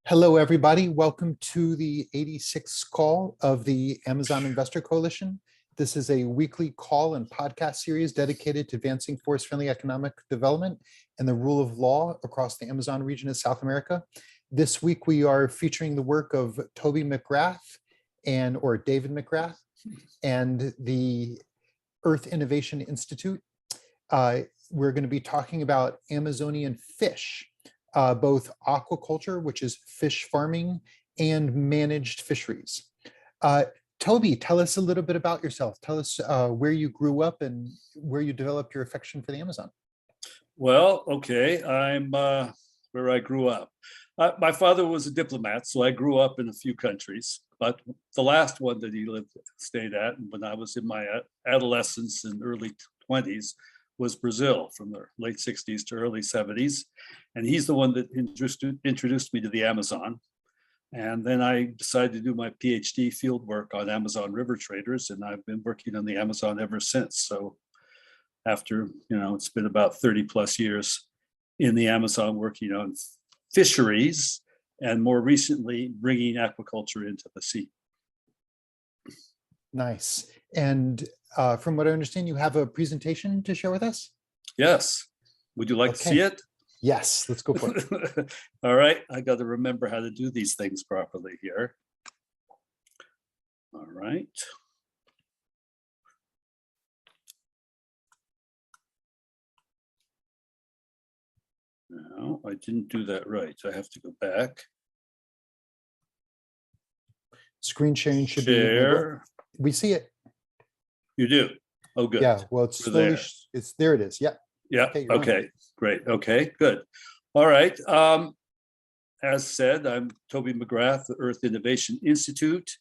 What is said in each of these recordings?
Hello, everybody. Welcome to the 86th call of the Amazon Investor Coalition. This is a weekly call and podcast series dedicated to advancing forest-friendly economic development and the rule of law across the Amazon region of South America. This week, we are featuring the work of Toby McGrath or David McGrath and the Earth Innovation Institute. We're going to be talking about Amazonian fish. Both aquaculture, which is fish farming, and managed fisheries. Toby, tell us a little bit about yourself. Tell us where you grew up and where you developed your affection for the Amazon. Well, okay, I'm where I grew up. My father was a diplomat, so I grew up in a few countries, but the last one that he stayed at, and when I was in my adolescence and early 20s, was Brazil from the late 60s to early 70s. And he's the one that introduced me to the Amazon. And then I decided to do my PhD field work on Amazon river traders, and I've been working on the Amazon ever since. So after, it's been about 30 plus years in the Amazon working on fisheries and more recently bringing aquaculture into the sea. Nice. And from what I understand, you have a presentation to share with us? Yes. Would you like to see it? Yes, let's go for it. All right. I got to remember how to do these things properly here. All right. No, I didn't do that right. I have to go back. Screen sharing should be enabled. We see it. You do? Oh, good. Yeah, well, it's slowly, there it is. Yeah. Yeah, okay, great. Okay, good. All right. As said, I'm Toby McGrath, the Earth Innovation Institute.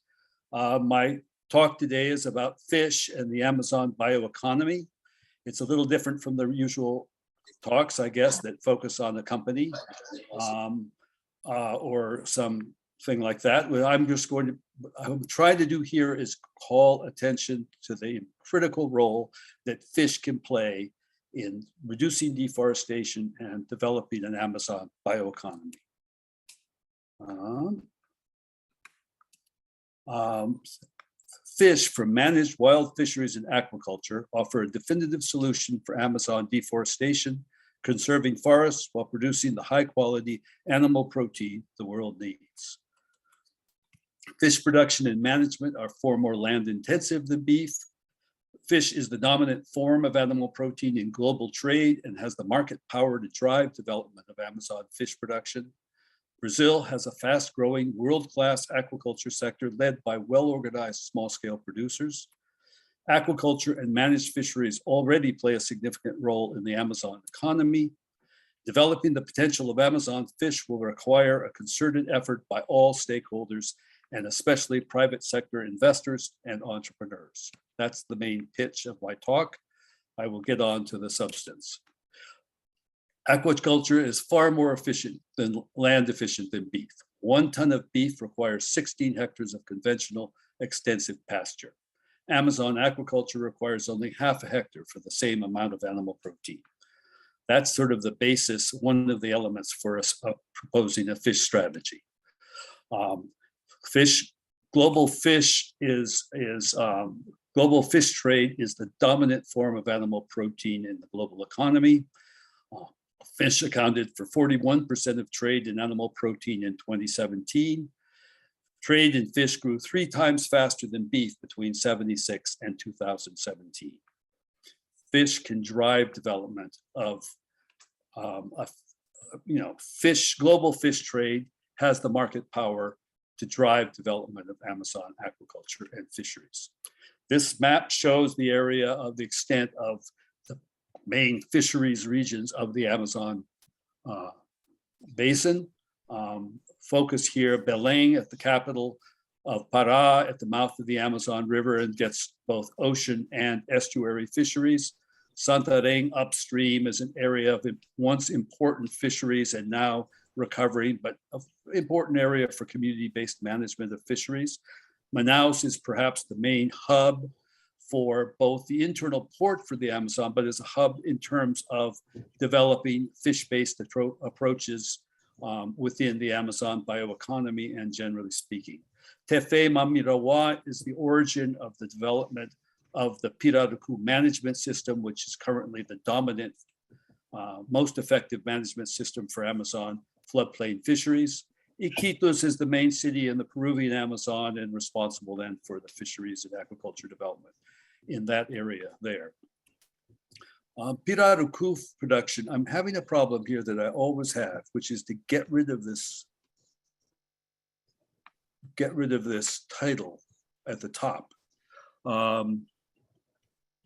My talk today is about fish and the Amazon bioeconomy. It's a little different from the usual talks, I guess, that focus on the company or something like that. What I'm trying to do here is call attention to the critical role that fish can play in reducing deforestation and developing an Amazon bioeconomy. Fish from managed wild fisheries and aquaculture offer a definitive solution for Amazon deforestation, conserving forests while producing the high quality animal protein the world needs. Fish production and management are far more land intensive than beef. Fish is the dominant form of animal protein in global trade and has the market power to drive development of Amazon fish production. Brazil has a fast-growing, world-class aquaculture sector led by well-organized small-scale producers. Aquaculture and managed fisheries already play a significant role in the Amazon economy. Developing the potential of Amazon fish will require a concerted effort by all stakeholders, and especially private sector investors and entrepreneurs. That's the main pitch of my talk. I will get on to the substance. Aquaculture is far more land efficient than beef. 1 ton of beef requires 16 hectares of conventional extensive pasture. Amazon aquaculture requires only half a hectare for the same amount of animal protein. That's sort of the basis, one of the elements for us proposing a fish strategy. Global fish trade is the dominant form of animal protein in the global economy. Fish accounted for 41% of trade in animal protein in 2017. Trade in fish grew 3 times faster than beef between 1976 and 2017. Fish can drive development of, global fish trade has the market power to drive development of Amazon aquaculture and fisheries. This map shows the area of the extent of the main fisheries regions of the Amazon basin. Focus here, Belém at the capital of Pará at the mouth of the Amazon River and gets both ocean and estuary fisheries. Santarém upstream is an area of once important fisheries and now recovering, but an important area for community-based management of fisheries. Manaus is perhaps the main hub for both the internal port for the Amazon, but as a hub in terms of developing fish-based approaches within the Amazon bioeconomy and generally speaking. Tefe Mamirawa is the origin of the development of the Pirarucu management system, which is currently the dominant, most effective management system for Amazon floodplain fisheries. Iquitos is the main city in the Peruvian Amazon and responsible then for the fisheries and aquaculture development in that area there. Pirarucu production, I'm having a problem here that I always have, which is to get rid of this title at the top.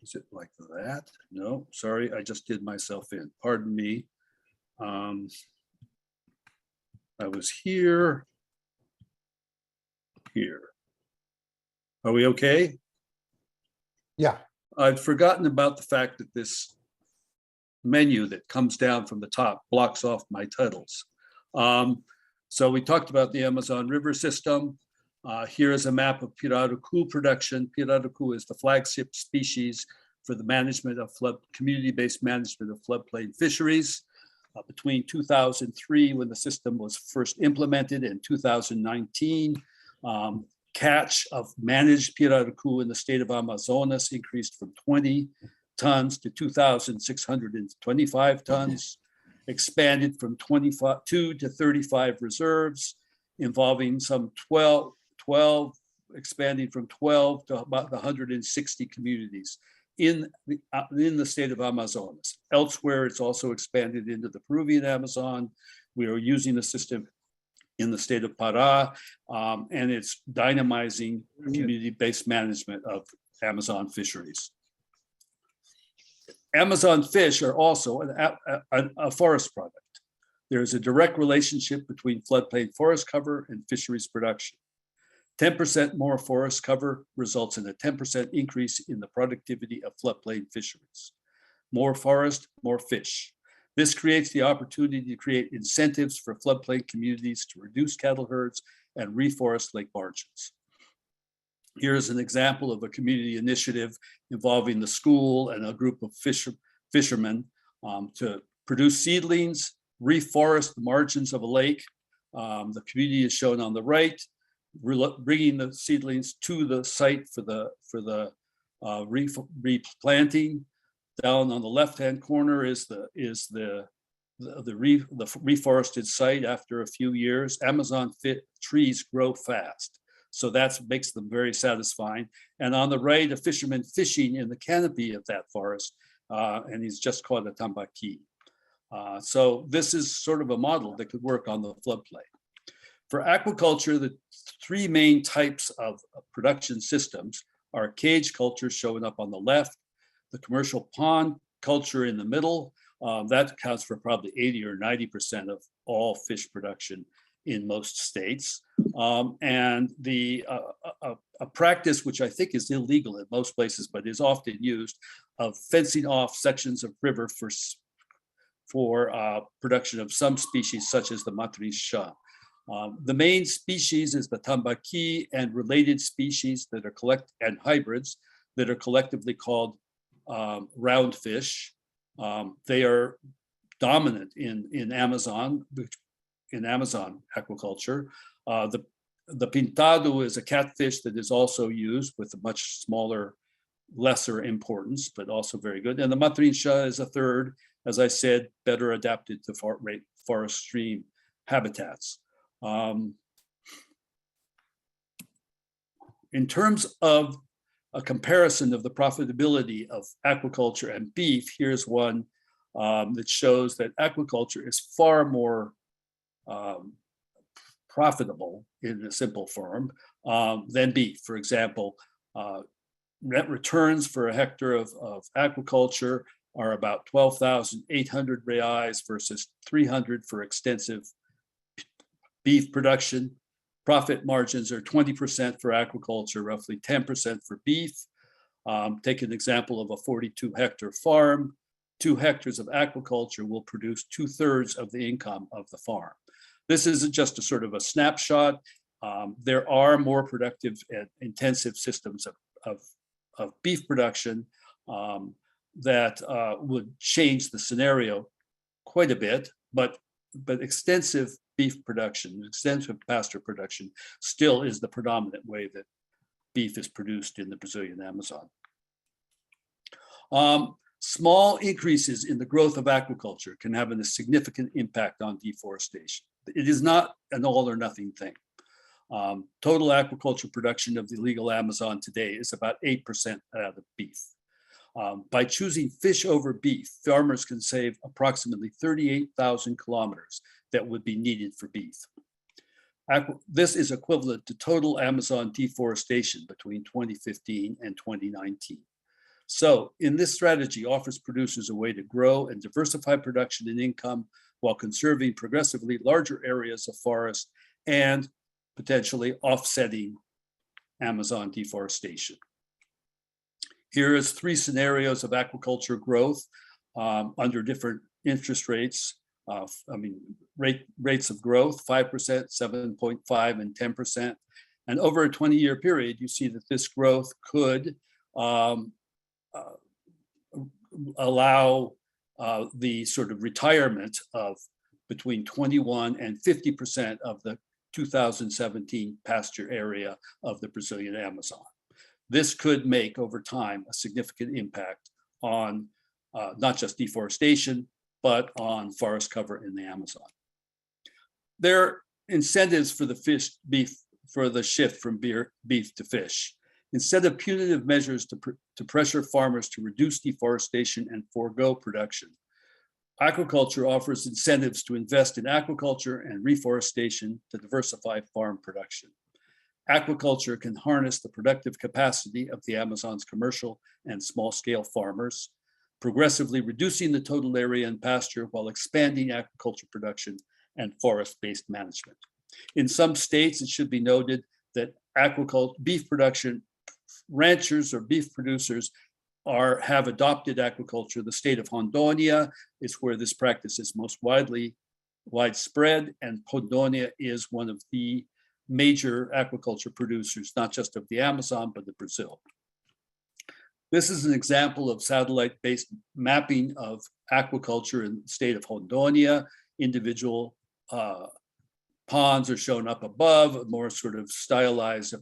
Is it like that? No, sorry, I just did myself in. Pardon me. I was here. Are we okay? Yeah. I'd forgotten about the fact that this menu that comes down from the top blocks off my titles. So we talked about the Amazon River system. Here is a map of Pirarucu production. Pirarucu is the flagship species for the management of community-based management of floodplain fisheries. Between 2003, when the system was first implemented, and 2019, catch of managed Pirarucu in the state of Amazonas increased from 20 tons to 2,625 tons, expanded from 22 to 35 reserves, involving some 12, expanding from 12 to about 160 communities in the state of Amazonas. Elsewhere, it's also expanded into the Peruvian Amazon. We are using the system in the state of Pará, and it's dynamizing community-based management of Amazon fisheries. Amazon fish are also a forest product. There is a direct relationship between floodplain forest cover and fisheries production. 10% more forest cover results in a 10% increase in the productivity of floodplain fisheries. More forest, more fish. This creates the opportunity to create incentives for floodplain communities to reduce cattle herds and reforest lake margins. Here's an example of a community initiative involving the school and a group of fishermen to produce seedlings, reforest the margins of a lake. The community is shown on the right, bringing the seedlings to the site for the replanting. Down on the left-hand corner is the reforested site after a few years. Amazon trees grow fast, so that makes them very satisfying. And on the right, a fisherman fishing in the canopy of that forest, and he's just caught a tambaqui. So this is sort of a model that could work on the floodplain. For aquaculture, the three main types of production systems are cage culture showing up on the left, the commercial pond culture in the middle, that accounts for probably 80 or 90% of all fish production in most states. And a practice which I think is illegal in most places, but is often used, of fencing off sections of river for production of some species such as the matrisha. The main species is the tambaqui and related species that are and hybrids that are collectively called roundfish. They are dominant in Amazon aquaculture. The pintado is a catfish that is also used with a much smaller, lesser importance, but also very good. And the matrisha is a third, as I said, better adapted to forest stream habitats. In terms of a comparison of the profitability of aquaculture and beef, here's one that shows that aquaculture is far more profitable in a simple form than beef. For example, net returns for a hectare of aquaculture are about 12,800 reais versus 300 for extensive beef production. Profit margins are 20% for aquaculture, roughly 10% for beef. Take an example of a 42-hectare farm. 2 hectares of aquaculture will produce 2/3 of the income of the farm. This isn't just a sort of a snapshot. There are more productive and intensive systems of beef production that would change the scenario quite a bit, but extensive beef production, extensive pasture production, still is the predominant way that beef is produced in the Brazilian Amazon. Small increases in the growth of aquaculture can have a significant impact on deforestation. It is not an all or nothing thing. Total aquaculture production of the legal Amazon today is about 8% out of beef. By choosing fish over beef, farmers can save approximately 38,000 kilometers that would be needed for beef. This is equivalent to total Amazon deforestation between 2015 and 2019. So in this strategy offers producers a way to grow and diversify production and income while conserving progressively larger areas of forest and potentially offsetting Amazon deforestation. Here is 3 scenarios of aquaculture growth under different interest rates. Rates of growth, 5%, 7.5%, and 10%. And over a 20-year period, you see that this growth could allow the sort of retirement of between 21 and 50% of the 2017 pasture area of the Brazilian Amazon. This could make over time a significant impact on not just deforestation, but on forest cover in the Amazon. There are incentives for the shift from beef to fish. Instead of punitive measures to pressure farmers to reduce deforestation and forego production, aquaculture offers incentives to invest in aquaculture and reforestation to diversify farm production. Aquaculture can harness the productive capacity of the Amazon's commercial and small-scale farmers, progressively reducing the total area in pasture while expanding aquaculture production and forest-based management. In some states, it should be noted that beef production ranchers or beef producers have adopted aquaculture. The state of Rondônia is where this practice is most widespread, and Rondônia is one of the major aquaculture producers, not just of the Amazon, but of Brazil. This is an example of satellite-based mapping of aquaculture in the state of Rondônia. Individual ponds are shown up above, a more sort of stylized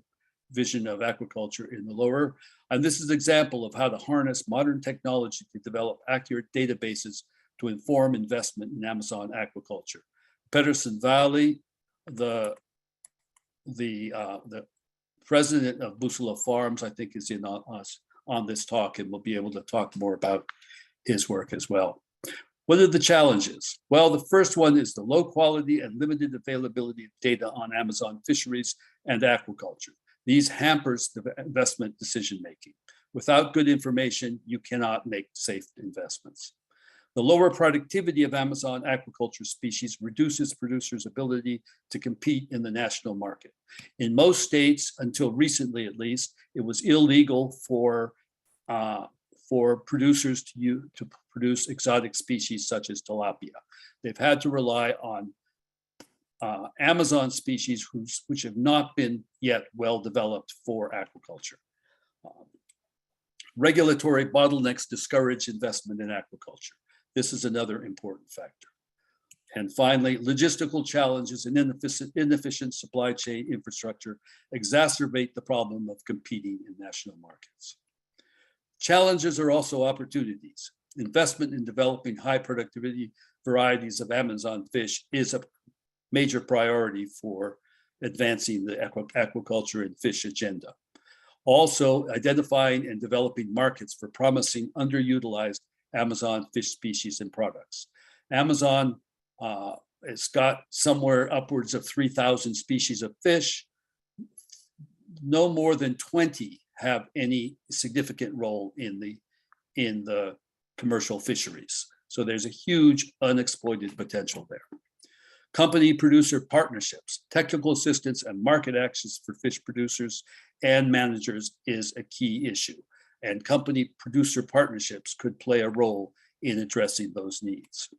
vision of aquaculture in the lower. And this is an example of how to harness modern technology to develop accurate databases to inform investment in Amazon aquaculture. Pedersen Valley, the president of Bússola Farms, I think, is in on this talk and will be able to talk more about his work as well. What are the challenges? Well, the first one is the low quality and limited availability of data on Amazon fisheries and aquaculture. These hampers the investment decision-making. Without good information, you cannot make safe investments. The lower productivity of Amazon aquaculture species reduces producers' ability to compete in the national market. In most states, until recently at least, it was illegal for producers to produce exotic species such as tilapia. They've had to rely on Amazon species which have not been yet well developed for aquaculture. Regulatory bottlenecks discourage investment in aquaculture. This is another important factor. And finally, logistical challenges and inefficient supply chain infrastructure exacerbate the problem of competing in national markets. Challenges are also opportunities. Investment in developing high productivity varieties of Amazon fish is a major priority for advancing the aquaculture and fish agenda. Also, identifying and developing markets for promising underutilized Amazon fish species and products. Amazon has got somewhere upwards of 3,000 species of fish. No more than 20 have any significant role in the commercial fisheries. So there's a huge unexploited potential there. Company-producer partnerships, technical assistance, and market access for fish producers and managers is a key issue. And company-producer partnerships could play a role in addressing those needs.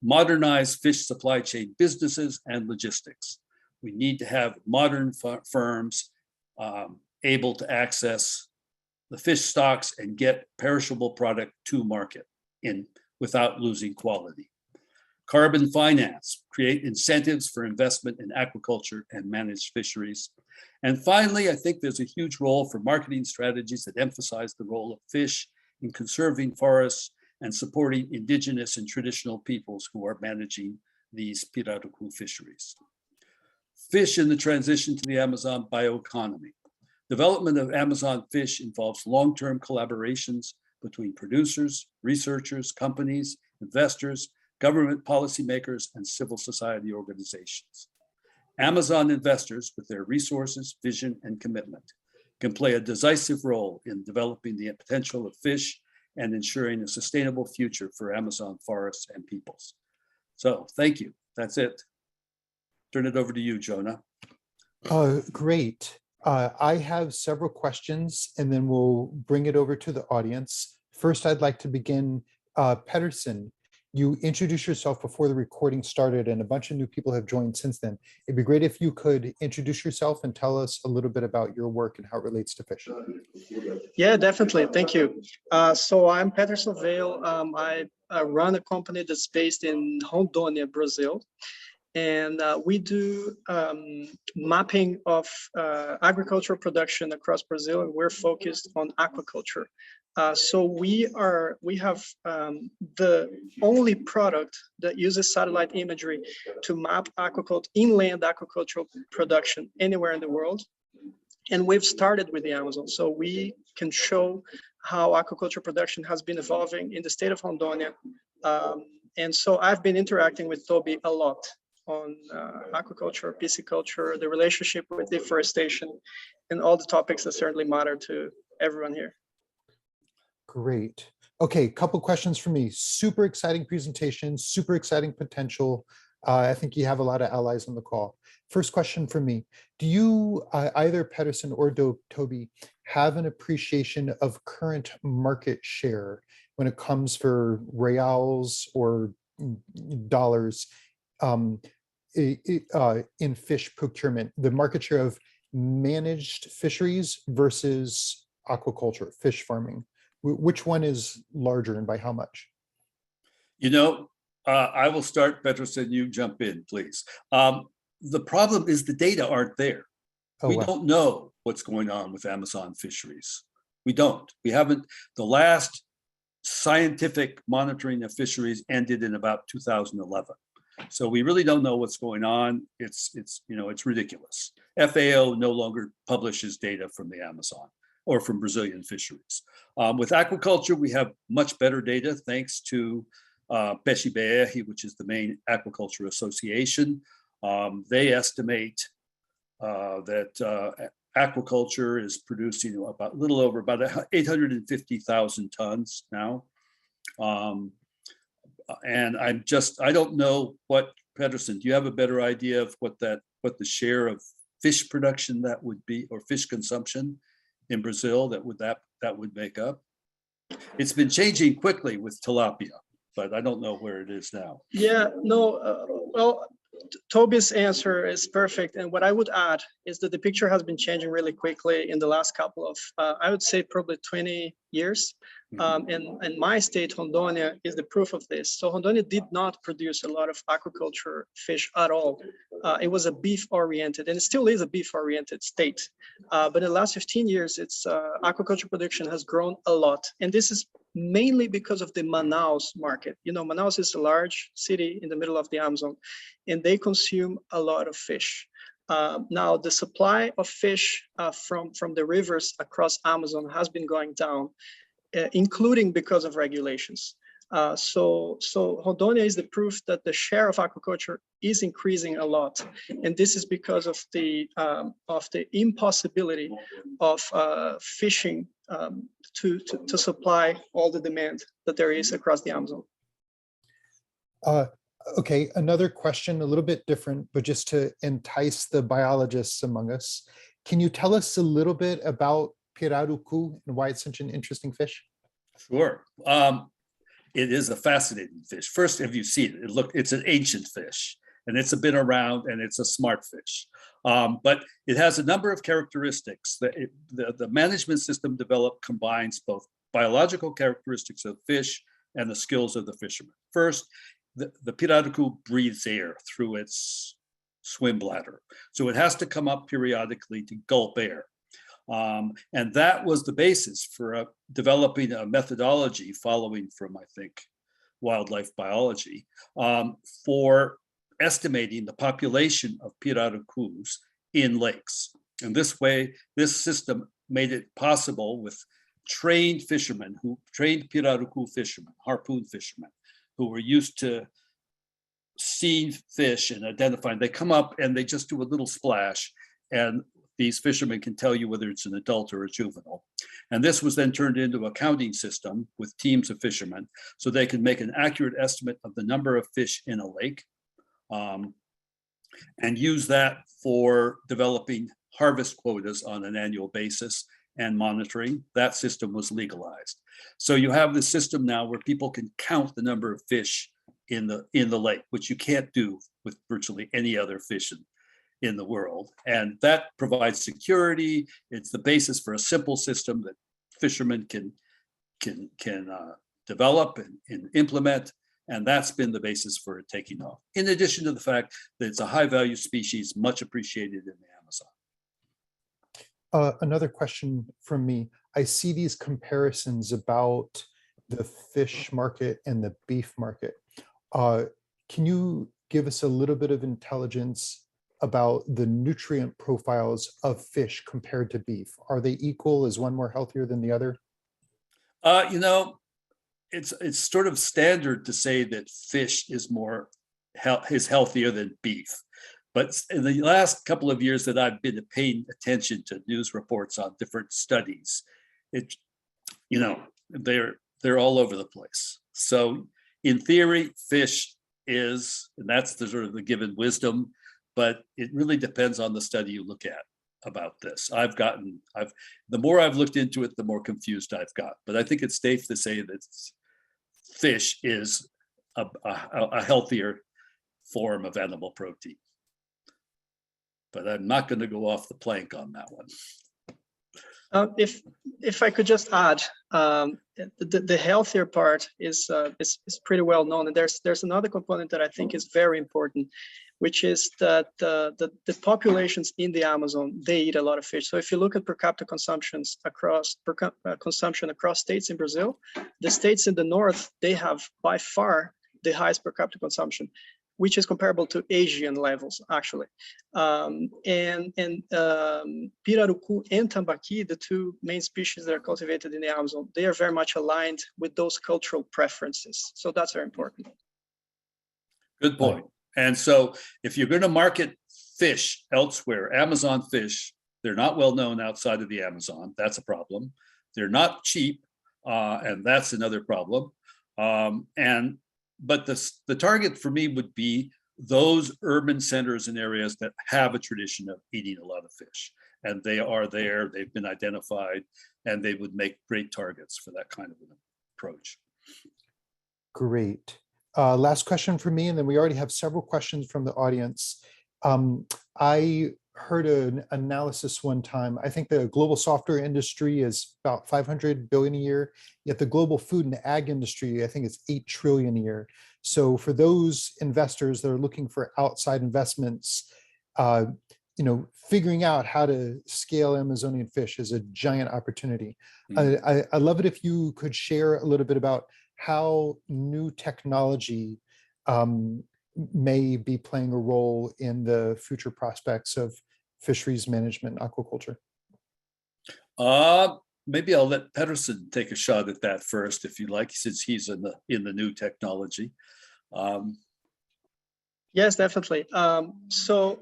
Modernize fish supply chain businesses and logistics. We need to have modern firms able to access the fish stocks and get perishable product to market without losing quality. carbon finance, create incentives for investment in aquaculture and managed fisheries. And finally, I think there's a huge role for marketing strategies that emphasize the role of fish in conserving forests and supporting indigenous and traditional peoples who are managing these pirarucu fisheries. Fish in the transition to the Amazon bioeconomy. Development of Amazon fish involves long-term collaborations between producers, researchers, companies, investors, government policymakers, and civil society organizations. Amazon investors, with their resources, vision, and commitment, can play a decisive role in developing the potential of fish and ensuring a sustainable future for Amazon forests and peoples. So thank you. That's it. Turn it over to you, Jonah. Great. I have several questions, and then we'll bring it over to the audience. First, I'd like to begin. Pedersen, you introduced yourself before the recording started, and a bunch of new people have joined since then. It'd be great if you could introduce yourself and tell us a little bit about your work and how it relates to fish. Yeah, definitely. Thank you. So I'm Pedersen Vale. I run a company that's based in Rondônia, Brazil. And we do mapping of agricultural production across Brazil, and we're focused on aquaculture. So we have the only product that uses satellite imagery to map inland aquacultural production anywhere in the world. And we've started with the Amazon, so we can show how aquaculture production has been evolving in the state of Rondônia. And so I've been interacting with Toby a lot on aquaculture, pisciculture, the relationship with deforestation, and all the topics that certainly matter to everyone here. Great. Okay, couple questions for me. Super exciting presentation, super exciting potential. I think you have a lot of allies on the call. First question for me. Do you, either Pedersen or Toby, have an appreciation of current market share when it comes for reals or dollars in fish procurement, the market share of managed fisheries versus aquaculture, fish farming? Which one is larger and by how much? You know, I will start, Pedersen, you jump in, please. The problem is the data aren't there. Oh, we wow. don't know what's going on with Amazon fisheries. We don't. We haven't. The last scientific monitoring of fisheries ended in about 2011. So we really don't know what's going on. It's ridiculous. FAO no longer publishes data from the Amazon or from Brazilian fisheries. With aquaculture, we have much better data thanks to Peixe BR, which is the main aquaculture association. They estimate that aquaculture is producing about a little over about 850,000 tons now. And I don't know what, Pedersen, do you have a better idea of what the share of fish production that would be, or fish consumption in Brazil that would make up? It's been changing quickly with tilapia, but I don't know where it is now. Yeah, no, well, Toby's answer is perfect. And what I would add is that the picture has been changing really quickly in the last couple of, I would say probably 20 years. And my state, Rondônia, is the proof of this. So Rondônia did not produce a lot of aquaculture fish at all. It was a beef-oriented, and it still is a beef-oriented state. But in the last 15 years, its aquaculture production has grown a lot. And this is mainly because of the Manaus market. You know, Manaus is a large city in the middle of the Amazon, and they consume a lot of fish. Now, the supply of fish from the rivers across Amazon has been going down, including because of regulations. So Rondônia is the proof that the share of aquaculture is increasing a lot, and this is because of the impossibility of fishing to supply all the demand that there is across the Amazon. Okay, another question, a little bit different, but just to entice the biologists among us. Can you tell us a little bit about pirarucu and why it's such an interesting fish? Sure. It is a fascinating fish. First, if you see it, it's an ancient fish, and it's been around, and it's a smart fish. But it has a number of characteristics that the management system developed combines both biological characteristics of fish and the skills of the fishermen. First, the pirarucu breathes air through its swim bladder. So it has to come up periodically to gulp air. And that was the basis for developing a methodology following from, I think, wildlife biology for estimating the population of pirarucus in lakes. And this way, this system made it possible with trained fishermen, trained pirarucu fishermen, harpoon fishermen, who were used to seeing fish and identifying. They come up and they just do a little splash, and these fishermen can tell you whether it's an adult or a juvenile. And this was then turned into a counting system with teams of fishermen, so they can make an accurate estimate of the number of fish in a lake, and use that for developing harvest quotas on an annual basis and monitoring. That system was legalized. So you have this system now where people can count the number of fish in the lake, which you can't do with virtually any other fish in the world. And that provides security. It's the basis for a simple system that fishermen can develop and implement. And that's been the basis for it taking off. In addition to the fact that it's a high value species, much appreciated in the Amazon. Another question from me. I see these comparisons about the fish market and the beef market. Can you give us a little bit of intelligence about the nutrient profiles of fish compared to beef? Are they equal? Is one more healthier than the other? It's sort of standard to say that fish is healthier than beef. But in the last couple of years that I've been paying attention to news reports on different studies, they're all over the place. So in theory, fish is, and that's the sort of the given wisdom, but it really depends on the study you look at about this. The more I've looked into it, the more confused I've got. But I think it's safe to say that fish is a healthier form of animal protein. But I'm not going to go off the plank on that one. If I could just add, the healthier part is pretty well known, and there's another component that I think is very important, which is that the populations in the Amazon, they eat a lot of fish. So if you look at per capita consumption across states in Brazil, the states in the north, they have by far the highest per capita consumption, which is comparable to Asian levels, actually. Pirarucu and tambaqui, the two main species that are cultivated in the Amazon, they are very much aligned with those cultural preferences. So that's very important. Good point. And so if you're going to market fish elsewhere, Amazon fish, they're not well known outside of the Amazon. That's a problem. They're not cheap, and that's another problem. But the target for me would be those urban centers and areas that have a tradition of eating a lot of fish. And they are there, they've been identified, and they would make great targets for that kind of an approach. Great. Last question for me, and then we already have several questions from the audience. I heard an analysis one time. I think the global software industry is about 500 billion a year, yet the global food and ag industry, I think it's 8 trillion a year. So for those investors that are looking for outside investments, figuring out how to scale Amazonian fish is a giant opportunity. Mm-hmm. I love it if you could share a little bit about how new technology may be playing a role in the future prospects of fisheries management and aquaculture. Maybe I'll let Pedersen take a shot at that first, if you like, since he's in the new technology. Yes, definitely. So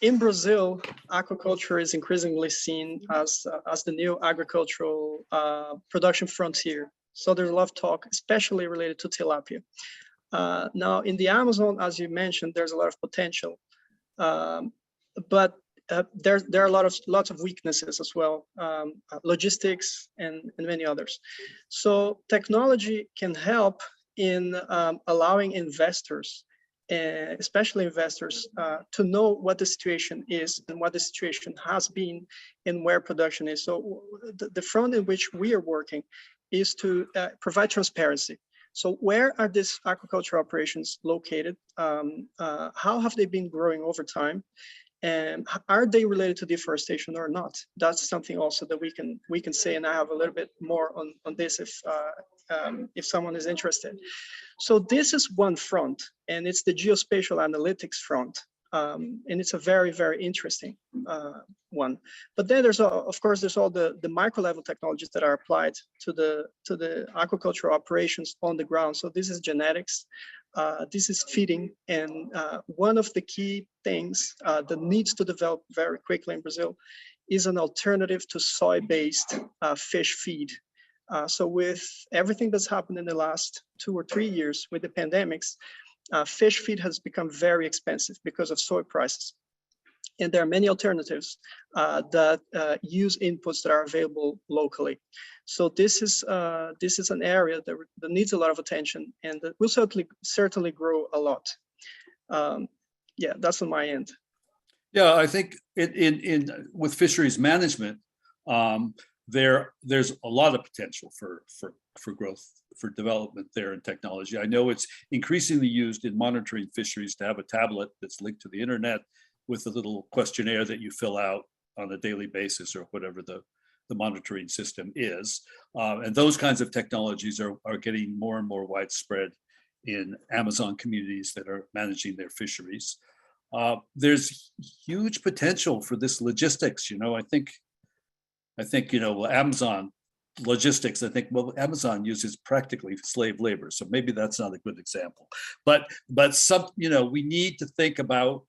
in Brazil, aquaculture is increasingly seen as the new agricultural production frontier. So there's a lot of talk, especially related to tilapia. Now in the Amazon, as you mentioned, there's a lot of potential, but there are lots of weaknesses as well, logistics and many others. So technology can help in allowing investors, especially investors, to know what the situation is and what the situation has been and where production is. So the front in which we are working is to provide transparency. So where are these aquaculture operations located? How have they been growing over time? And are they related to deforestation or not? That's something also that we can say, and I have a little bit more on this if someone is interested. So this is one front, and it's the geospatial analytics front. And it's a very, very interesting one. But then there's, of course, there's all the micro level technologies that are applied to the aquaculture operations on the ground. So this is genetics, this is feeding. And one of the key things that needs to develop very quickly in Brazil is an alternative to soy-based fish feed. So with everything that's happened in the last 2 or 3 years with the pandemics, fish feed has become very expensive because of soy prices. And there are many alternatives that use inputs that are available locally. So this is an area that needs a lot of attention, and that will certainly grow a lot. Yeah, that's on my end. Yeah, I think with fisheries management, there's a lot of potential for growth, for development there in technology. I know it's increasingly used in monitoring fisheries to have a tablet that's linked to the internet with a little questionnaire that you fill out on a daily basis, or whatever the monitoring system is. And those kinds of technologies are getting more and more widespread in Amazon communities that are managing their fisheries. There's huge potential for this logistics. I think Amazon logistics, Amazon uses practically slave labor, so maybe that's not a good example. But we need to think about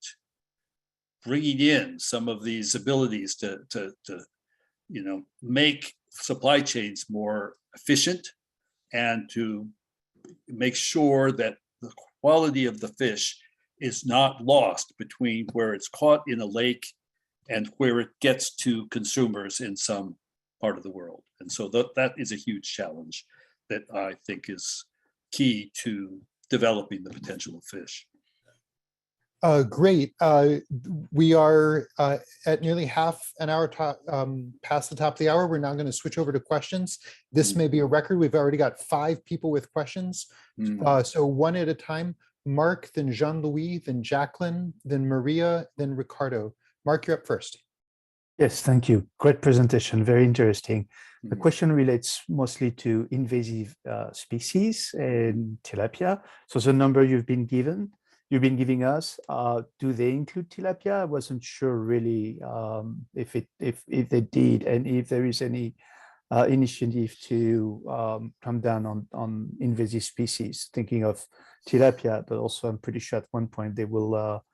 bringing in some of these abilities to make supply chains more efficient, and to make sure that the quality of the fish is not lost between where it's caught in a lake and where it gets to consumers in some part of the world. And so that is a huge challenge that I think is key to developing the potential of fish. Great. We are at nearly half an hour past the top of the hour. We're now going to switch over to questions. This may be a record. We've already got 5 people with questions. So one at a time. Mark, then Jean-Louis, then Jacqueline, then Maria, then Ricardo. Mark, you're up first. Yes, thank you. Great presentation, very interesting. The question relates mostly to invasive species and tilapia. So the number you've been giving us, do they include tilapia? I wasn't sure really if they did, and if there is any initiative to come down on invasive species, thinking of tilapia, but also I'm pretty sure at one point they will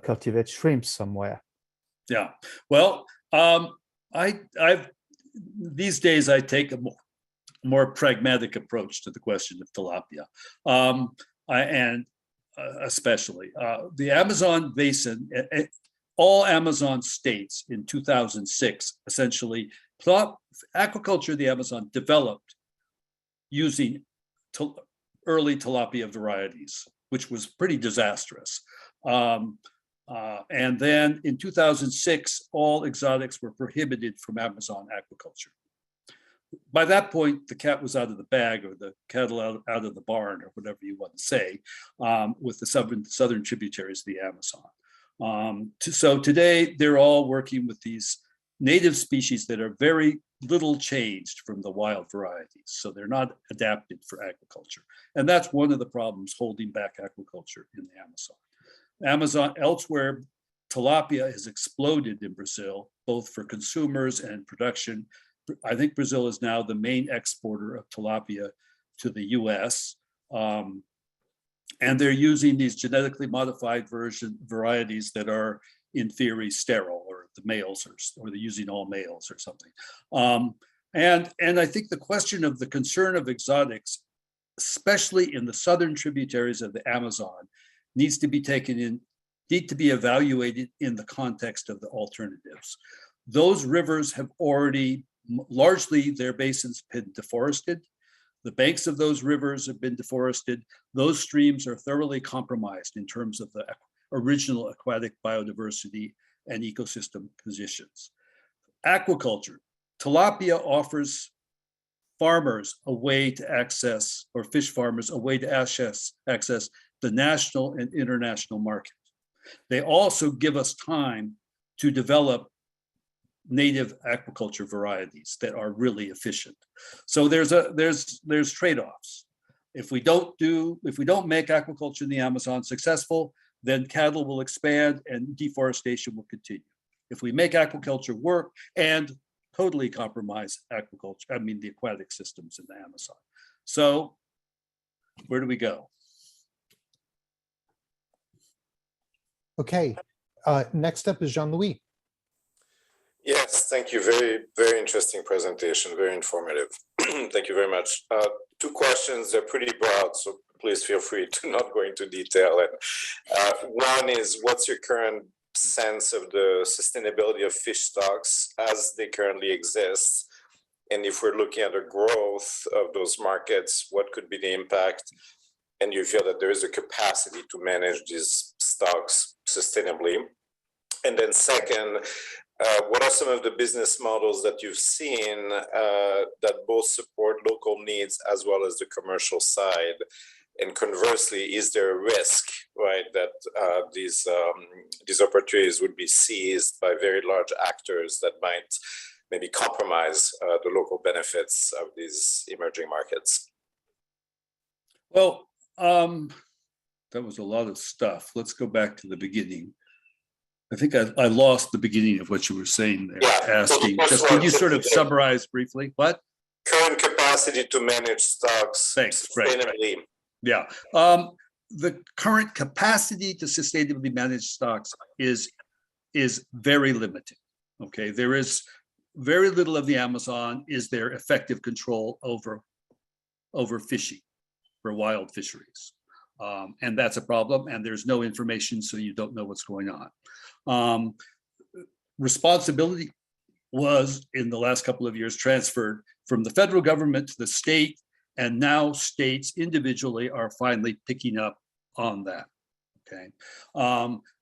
cultivate shrimp somewhere. Yeah, well, these days I take a more pragmatic approach to the question of tilapia, and especially the Amazon basin. All Amazon states in 2006 essentially aquaculture of the Amazon developed using early tilapia varieties, which was pretty disastrous. And then in 2006, all exotics were prohibited from Amazon aquaculture. By that point, the cat was out of the bag, or the cattle out of the barn, or whatever you want to say, with the southern tributaries of the Amazon. So today, they're all working with these native species that are very little changed from the wild varieties. So they're not adapted for aquaculture. And that's one of the problems holding back aquaculture in the Amazon. Elsewhere, tilapia has exploded in Brazil, both for consumers and production. I think Brazil is now the main exporter of tilapia to the US. And they're using these genetically modified varieties that are in theory sterile, or the males, or they're using all males or something. And I think the question of the concern of exotics, especially in the southern tributaries of the Amazon, need to be evaluated in the context of the alternatives. Those rivers have already, largely their basins been deforested. The banks of those rivers have been deforested. Those streams are thoroughly compromised in terms of the original aquatic biodiversity and ecosystem positions. Aquaculture, tilapia offers farmers a way to access, or fish farmers a way to access the national and international market. They also give us time to develop native aquaculture varieties that are really efficient. So there's trade-offs. If we don't make aquaculture in the Amazon successful, then cattle will expand and deforestation will continue. If we make aquaculture work and totally compromise the aquatic systems in the Amazon. So where do we go? Okay, next up is Jean-Louis. Yes, thank you. Very, very interesting presentation, very informative. Thank you very much. Two questions, they're pretty broad, so please feel free to not go into detail. One is, what's your current sense of the sustainability of fish stocks as they currently exist? And if we're looking at the growth of those markets, what could be the impact? And you feel that there is a capacity to manage these stocks sustainably? And then second, what are some of the business models that you've seen that both support local needs as well as the commercial side? And conversely, is there a risk, right, that these opportunities would be seized by very large actors that might maybe compromise the local benefits of these emerging markets? Well, that was a lot of stuff. Let's go back to the beginning. I think I lost the beginning of what you were saying there, asking. Just can you sort of summarize briefly? What? Current capacity to manage stocks sustainably. Right. Yeah. The current capacity to sustainably manage stocks is very limited. Okay. There is very little of the Amazon is there effective control over fishing for wild fisheries. And that's a problem. And there's no information, so you don't know what's going on. Responsibility was in the last couple of years transferred from the federal government to the state, and now states individually are finally picking up on that. Okay,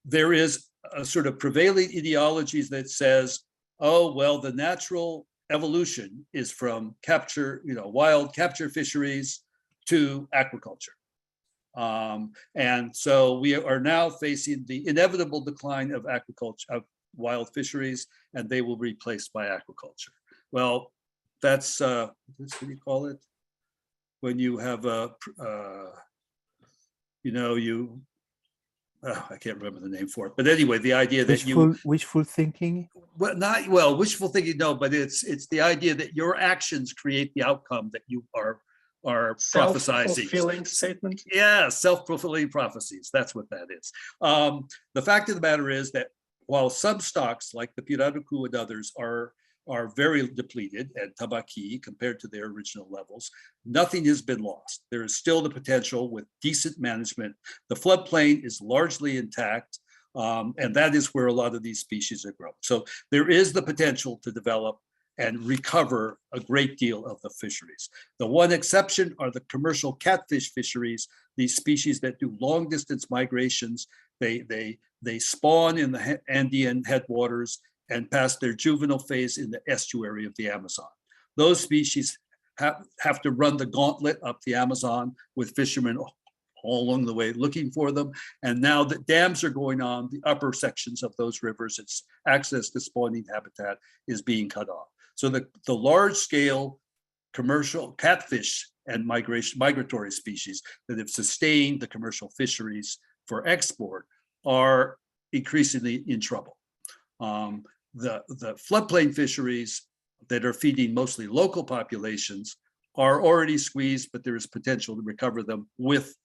there is a sort of prevailing ideologies that says, oh well, the natural evolution is from capture, wild capture fisheries to aquaculture. And so we are now facing the inevitable decline of aquaculture, of wild fisheries, and they will be replaced by aquaculture. Well, that's what do you call it? When you have a, I can't remember the name for it, but anyway, the idea that wishful thinking. Well, wishful thinking, no, but it's the idea that your actions create the outcome that you are prophesizing. Self-fulfilling statement. Yeah, self-fulfilling prophecies. That's what that is. The fact of the matter is that while some stocks like the Pirarucu and others are very depleted and Tambaqui compared to their original levels, nothing has been lost. There is still the potential with decent management. The floodplain is largely intact, and that is where a lot of these species are grown. So there is the potential to develop and recover a great deal of the fisheries. The one exception are the commercial catfish fisheries, these species that do long distance migrations. They spawn in the Andean headwaters and pass their juvenile phase in the estuary of the Amazon. Those species have to run the gauntlet up the Amazon with fishermen all along the way looking for them. And now that dams are going on, the upper sections of those rivers, its access to spawning habitat is being cut off. So the large scale commercial catfish and migratory species that have sustained the commercial fisheries for export are increasingly in trouble. The floodplain fisheries that are feeding mostly local populations are already squeezed, but there is potential to recover them with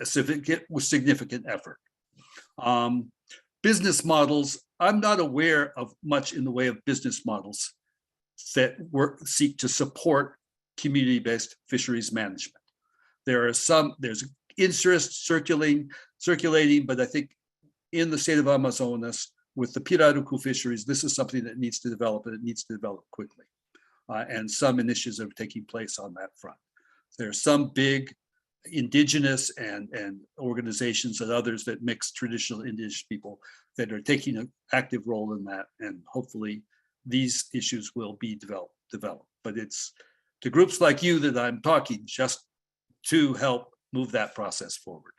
significant effort. Business models, I'm not aware of much in the way of business models that seek to support community-based fisheries management. There's interest circulating, but I think in the state of Amazonas, with the Pirarucu fisheries, this is something that needs to develop, and it needs to develop quickly. And some initiatives are taking place on that front. There are some big indigenous and organizations and others that mix traditional indigenous people that are taking an active role in that, and hopefully these issues will be developed. But to groups like you that I'm talking just to help move that process forward.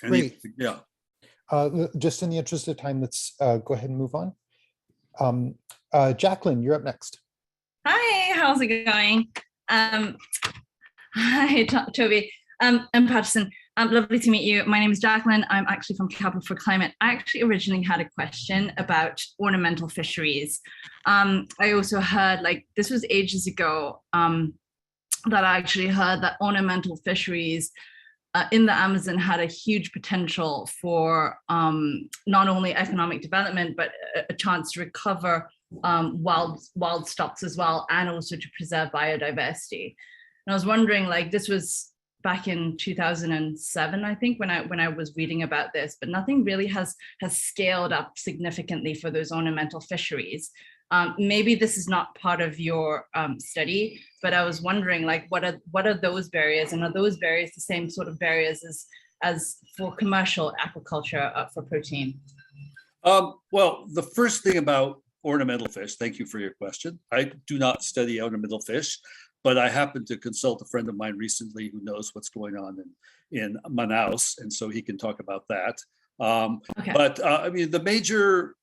Great. Yeah. Just in the interest of time, let's go ahead and move on. Jacqueline, you're up next. Hi, how's it going? Hi, Toby. And Patterson. Lovely to meet you. My name is Jacqueline. I'm actually from Capital for Climate. I actually originally had a question about ornamental fisheries. I also heard, like, this was ages ago, that I actually heard that ornamental fisheries in the Amazon had a huge potential for not only economic development, but a chance to recover wild stocks as well, and also to preserve biodiversity. And I was wondering, like, this was back in 2007, I think, when I was reading about this, but nothing really has scaled up significantly for those ornamental fisheries. Maybe this is not part of your study, but I was wondering, like, what are those barriers, and are those barriers the same sort of barriers as for commercial aquaculture for protein? Well, the first thing about ornamental fish, thank you for your question. I do not study ornamental fish, but I happened to consult a friend of mine recently who knows what's going on in Manaus, and so he can talk about that. Okay. But I mean, the major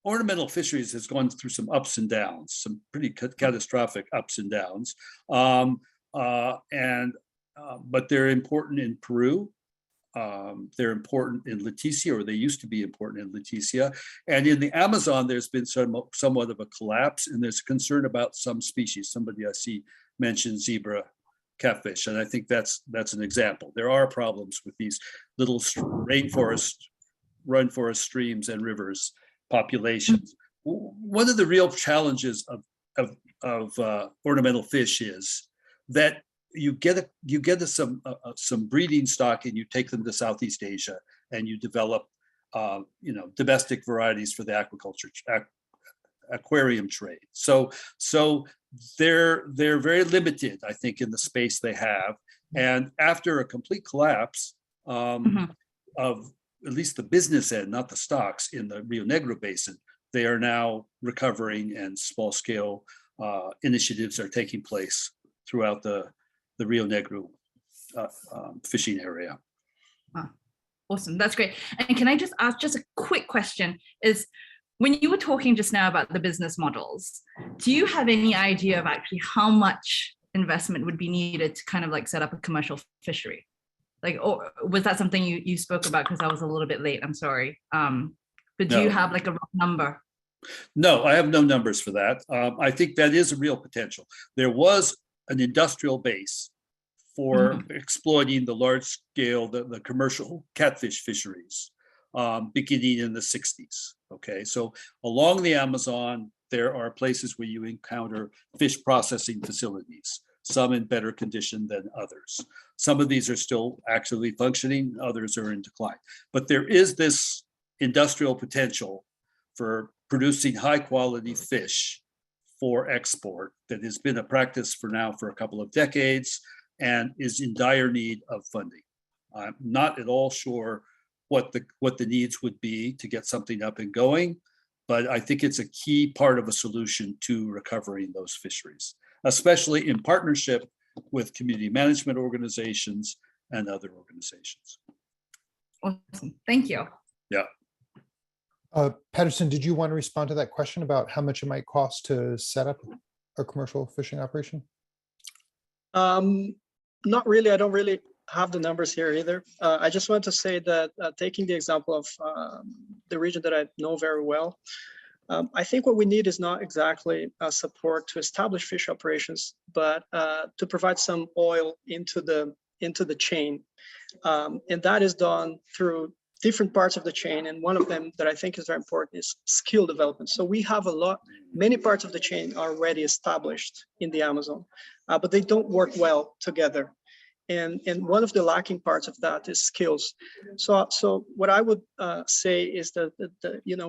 ornamental fisheries has gone through some ups and downs, some pretty catastrophic ups and downs. But they're important in Peru. They're important in Leticia, or they used to be important in Leticia. And in the Amazon, there's been somewhat of a collapse, and there's concern about some species. Somebody I see mentioned zebra catfish, and I think that's an example. There are problems with these little rainforest streams and rivers populations. One of the real challenges of ornamental fish is that you get some breeding stock, and you take them to Southeast Asia, and you develop domestic varieties for the aquarium trade. So they're very limited, I think, in the space they have. And after a complete collapse of at least the business end, not the stocks, in the Rio Negro Basin, they are now recovering, and small scale initiatives are taking place throughout the Rio Negro fishing area. Awesome, that's great. And can I just ask just a quick question? Is when you were talking just now about the business models, do you have any idea of actually how much investment would be needed to kind of like set up a commercial fishery? Like, or was that something you spoke about? Because I was a little bit late, I'm sorry. But do you have like a rough number? No, I have no numbers for that. I think that is a real potential. There was an industrial base for exploiting the large scale, the commercial catfish fisheries beginning in the 60s. Okay, so along the Amazon, there are places where you encounter fish processing facilities, some in better condition than others. Some of these are still actually functioning, others are in decline. But there is this industrial potential for producing high quality fish for export that has been a practice for a couple of decades and is in dire need of funding. I'm not at all sure what the needs would be to get something up and going, but I think it's a key part of a solution to recovering those fisheries, especially in partnership with community management organizations and other organizations. Awesome, thank you. Yeah. Patterson, did you want to respond to that question about how much it might cost to set up a commercial fishing operation? Not really. I don't really have the numbers here either. I just want to say that taking the example of the region that I know very well, I think what we need is not exactly support to establish fish operations, but to provide some oil into the chain. And that is done through different parts of the chain. And one of them that I think is very important is skill development. So we have many parts of the chain are already established in the Amazon, but they don't work well together. And one of the lacking parts of that is skills. So what I would say is that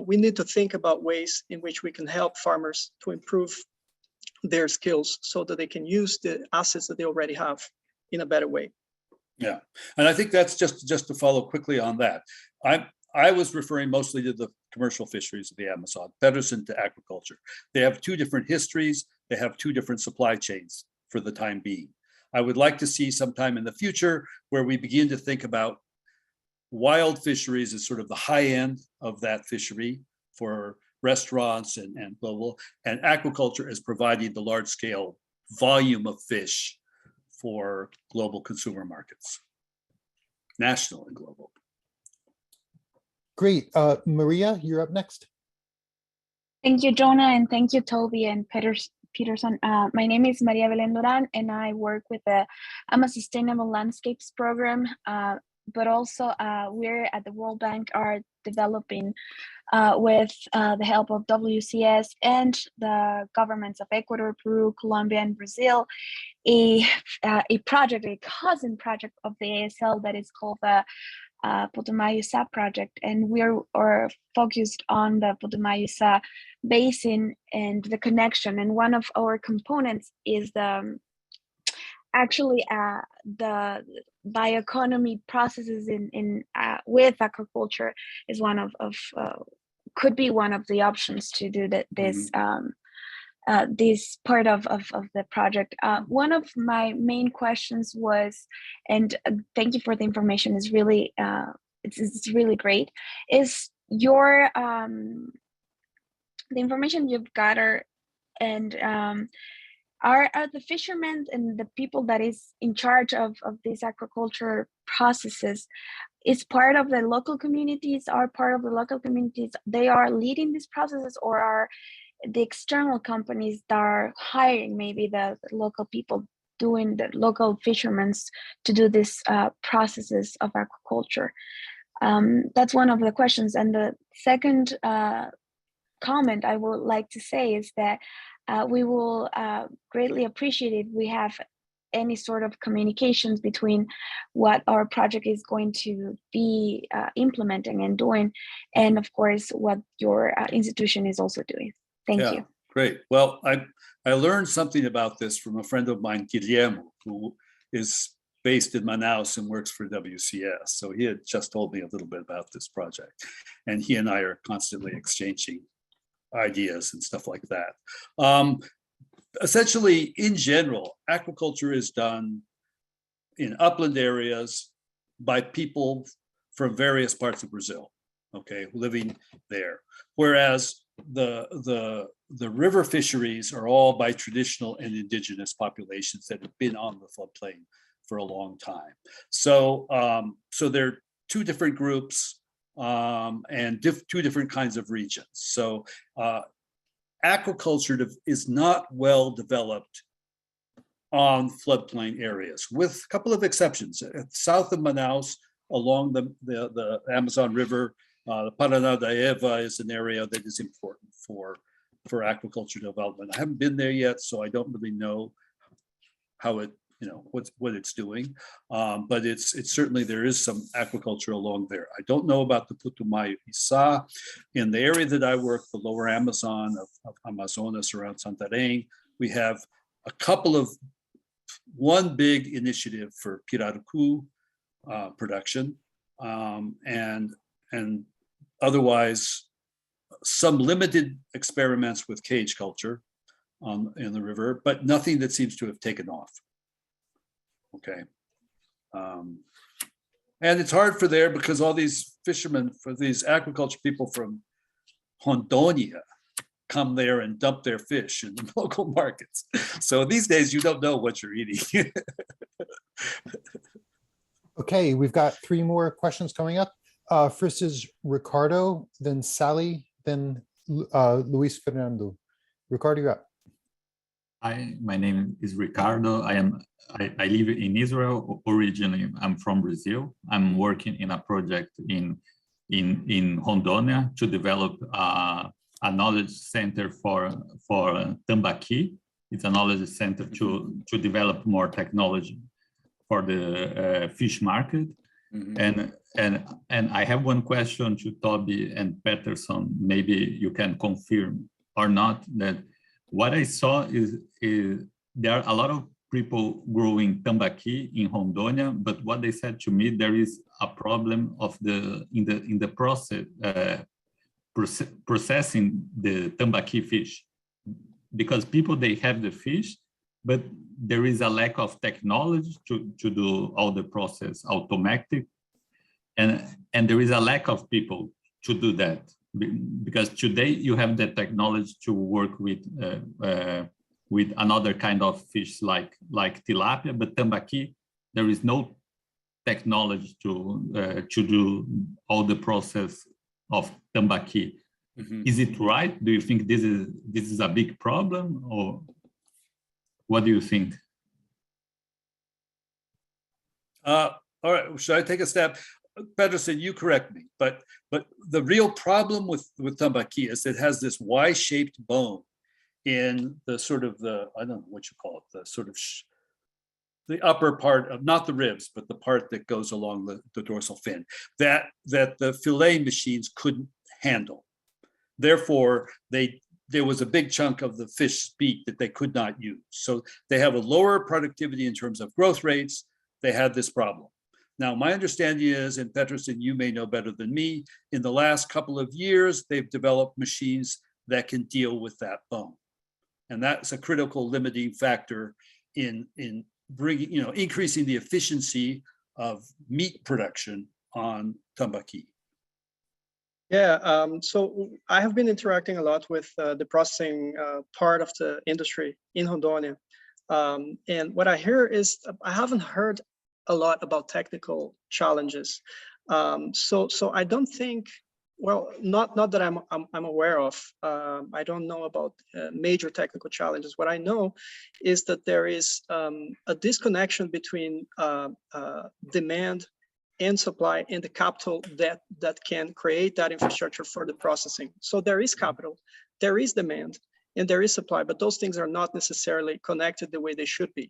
we need to think about ways in which we can help farmers to improve their skills so that they can use the assets that they already have in a better way. Yeah, and I think that's just to follow quickly on that. I was referring mostly to the commercial fisheries of the Amazon, Patterson to aquaculture. They have two different histories. they have two different supply chains for the time being. I would like to see sometime in the future where we begin to think about wild fisheries as sort of the high end of that fishery for restaurants and global, and aquaculture as providing the large scale volume of fish for global consumer markets, national and global. Great. Maria, you're up next. Thank you, Jonah, and thank you, Toby and Peterson. My name is Maria Belén Duran, and I work with the AMA Sustainable Landscapes program, but also we're at the World Bank are developing with the help of WCS and the governments of Ecuador, Peru, Colombia, and Brazil, a project, a cousin project of the ASL that is called the Putumayo-Sa project, and we're focused on the Putumayo-Sa basin and the connection. And one of our components is the bioeconomy processes in with aquaculture is one of could be one of the options to do this this part of the project. One of my main questions was, and thank you for the information, is really it's really great, is your the information you've gathered, and are the fishermen and the people that is in charge of these aquaculture processes is part of the local communities, are part of the local communities, they are leading these processes, or are the external companies that are hiring maybe the local people doing the local fishermen to do this processes of aquaculture? That's one of the questions. And the second comment I would like to say is that we will greatly appreciate if we have any sort of communications between what our project is going to be implementing and doing, and of course what your institution is also doing. Thank you. Great. Well, I learned something about this from a friend of mine, Guillermo, who is based in Manaus and works for WCS. So he had just told me a little bit about this project, and he and I are constantly exchanging ideas and stuff like that. Essentially, in general, aquaculture is done in upland areas by people from various parts of Brazil, okay, living there. Whereas the river fisheries are all by traditional and indigenous populations that have been on the floodplain for a long time. So so they're two different groups and two different kinds of regions. So aquaculture is not well developed on floodplain areas, with a couple of exceptions. South of Manaus, along the Amazon River, the Paraná da Eva is an area that is important for aquaculture development. I haven't been there yet, so I don't really know how it, what it's doing, but it's certainly, there is some aquaculture along there. I don't know about the Putumayo-Sa. In the area that I work, the lower Amazon of Amazonas around Santarém, we have a couple of, one big initiative for pirarucu production, and otherwise some limited experiments with cage culture in the river, but nothing that seems to have taken off. Okay. And it's hard for there because all these fishermen, for these aquaculture people from Rondônia come there and dump their fish in the local markets. So these days you don't know what you're eating. Okay, we've got three more questions coming up. First is Ricardo, then Sally, then Luis Fernando. Ricardo, you're up. Hi, my name is Ricardo. I live in Israel. Originally, I'm from Brazil. I'm working in a project in Rondônia to develop a knowledge center for tambaqui. It's a knowledge center to develop more technology for the fish market. Mm-hmm. And I have one question to Toby and Peterson. Maybe you can confirm or not that what I saw is there are a lot of people growing tambaqui in Rondônia, but what they said to me, there is a problem of in the process processing the tambaqui fish. because people, they have the fish, but there is a lack of technology to do all the process automatic. And there is a lack of people to do that, because today you have the technology to work with another kind of fish like tilapia, but tambaqui, there is no technology to do all the process of tambaqui. Is it right? Do you think this is a big problem, or what do you think? All right, should I take a stab? Pedersen, you correct me, but the real problem with tambaqui is it has this Y-shaped bone in the sort of I don't know what you call it, the sort of the upper part of, not the ribs, but the part that goes along the dorsal fin, that the fillet machines couldn't handle. Therefore, there was a big chunk of the fish beak that they could not use. So they have a lower productivity in terms of growth rates. They had this problem. Now, my understanding is, and Pedersen, you may know better than me, in the last couple of years, they've developed machines that can deal with that bone. And that's a critical limiting factor in bringing, increasing the efficiency of meat production on tambaqui. Yeah, so I have been interacting a lot with the processing part of the industry in Rondônia. And what I hear is, I haven't heard a lot about technical challenges. So I don't think, well, not that I'm aware of. I don't know about major technical challenges. What I know is that there is a disconnection between demand and supply and the capital that can create that infrastructure for the processing. So there is capital, there is demand, and there is supply, but those things are not necessarily connected the way they should be.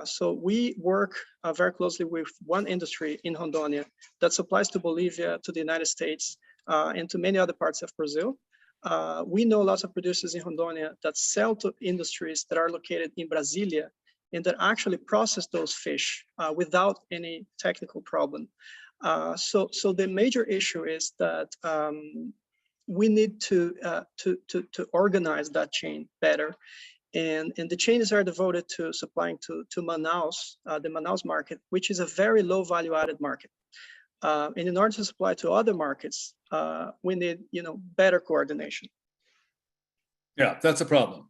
So we work very closely with one industry in Rondônia that supplies to Bolivia, to the United States, and to many other parts of Brazil. We know lots of producers in Rondônia that sell to industries that are located in Brasilia and that actually process those fish without any technical problem. So the major issue is that we need to organize that chain better. And the chains are devoted to supplying to Manaus, the Manaus market, which is a very low value added market. And in order to supply to other markets, we need better coordination. Yeah, that's a problem.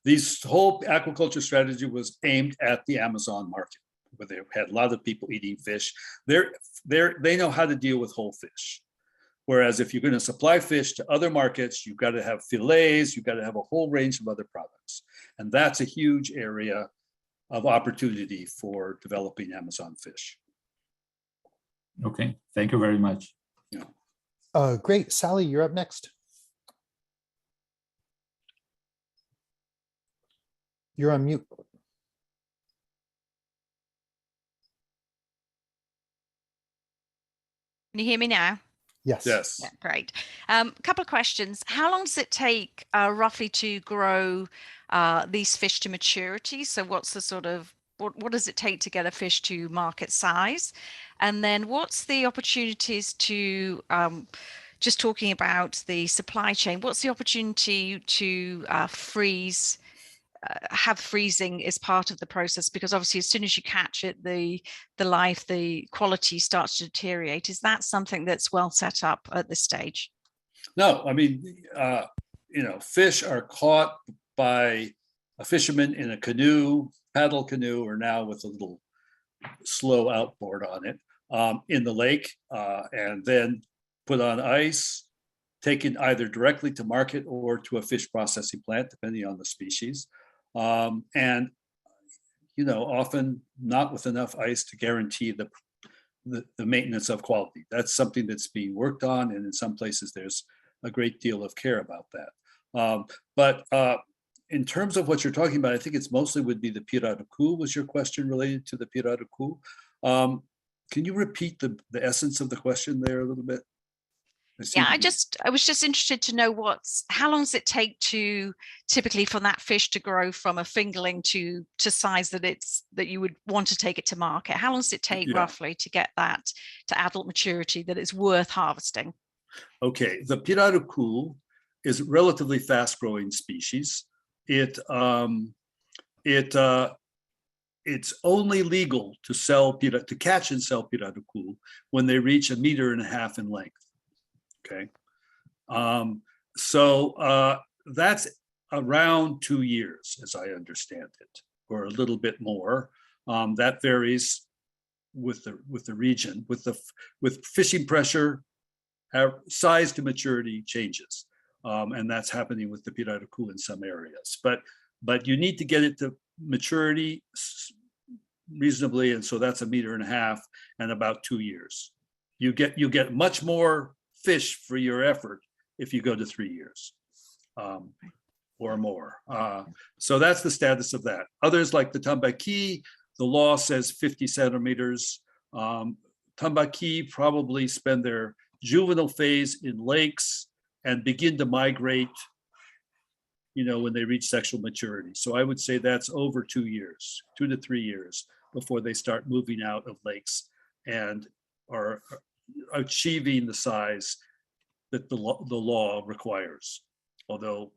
This whole aquaculture strategy was aimed at the Amazon market, where they had a lot of people eating fish. They know how to deal with whole fish. Whereas if you're going to supply fish to other markets, you've got to have fillets, you've got to have a whole range of other products. And that's a huge area of opportunity for developing Amazon fish. Okay, thank you very much. Yeah. Great, Sally, you're up next. You're on mute. Can you hear me now? Yes. Yes. Yeah, great. A couple of questions. How long does it take roughly to grow these fish to maturity? So what's the sort of, what does it take to get a fish to market size? And then what's the opportunities to, just talking about the supply chain, what's the opportunity to freeze, have freezing as part of the process? Because obviously as soon as you catch it, the quality starts to deteriorate. Is that something that's well set up at this stage? No, I mean, fish are caught by a fisherman in a canoe, paddle canoe, or now with a little slow outboard on it, in the lake, and then put on ice, taken either directly to market or to a fish processing plant, depending on the species. And often not with enough ice to guarantee the maintenance of quality. That's something that's being worked on, and in some places there's a great deal of care about that. But in terms of what you're talking about, I think it's mostly would be the pirarucu. Was your question related to the pirarucu? Can you repeat the essence of the question there a little bit? Yeah, I was just interested to know how long does it take to typically for that fish to grow from a fingerling to size that you would want to take it to market? How long does it take roughly to get that to adult maturity that it's worth harvesting? Okay, the pirarucu is a relatively fast growing species. it's only legal to catch and sell pirarucu when they reach 1.5 meters in length. Okay, so that's around 2 years, as I understand it, or a little bit more. That varies with the region, with fishing pressure. Size to maturity changes, and that's happening with the pirarucu in some areas. But you need to get it to maturity reasonably, and so that's 1.5 meters and about 2 years. You get much more fish for your effort if you go to 3 years or more. So that's the status of that. Others like the tambaqui, the law says 50 centimeters. Tambaqui probably spend their juvenile phase in lakes and begin to migrate, when they reach sexual maturity. So I would say that's over 2 years, 2 to 3 years before they start moving out of lakes and are achieving the size that the law requires. Although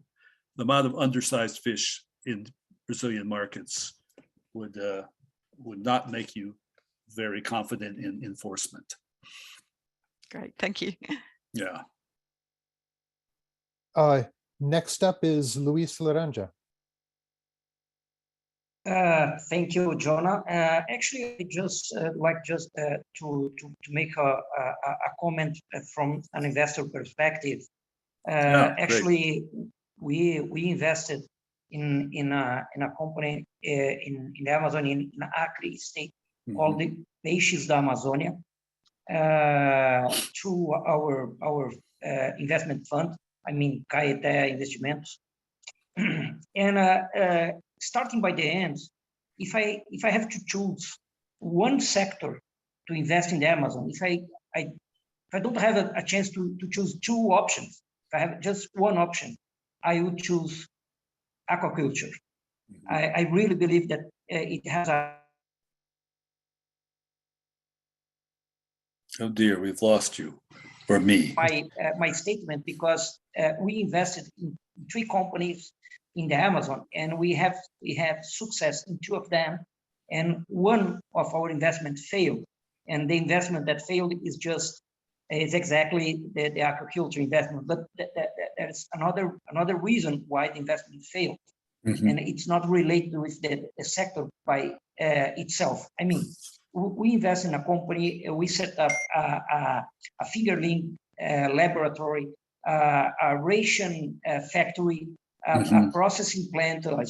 the amount of undersized fish in Brazilian markets would not make you very confident in enforcement. Great, thank you. Yeah. Next up is Luis Laranja. Thank you, Jonah. Actually, I just to make a comment from an investor perspective. Actually, we invested in a company in the Amazon, in Acre state, called the Peixes da Amazônia, through our investment fund. I mean, Caeté Investimentos. And starting by the end, if I have to choose one sector to invest in the Amazon, if I don't have a chance to choose two options, if I have just one option, I would choose aquaculture. I really believe that it has a... Oh dear, we've lost you, or me. My statement, because we invested in 3 companies in the Amazon, and we have success in 2 of them, and one of our investment failed, and the investment that failed is exactly the aquaculture investment. But there's another reason why the investment failed, and it's not related with the sector by itself. I mean, we invest in a company, we set up a fingerling laboratory, a ration factory, a processing plant, a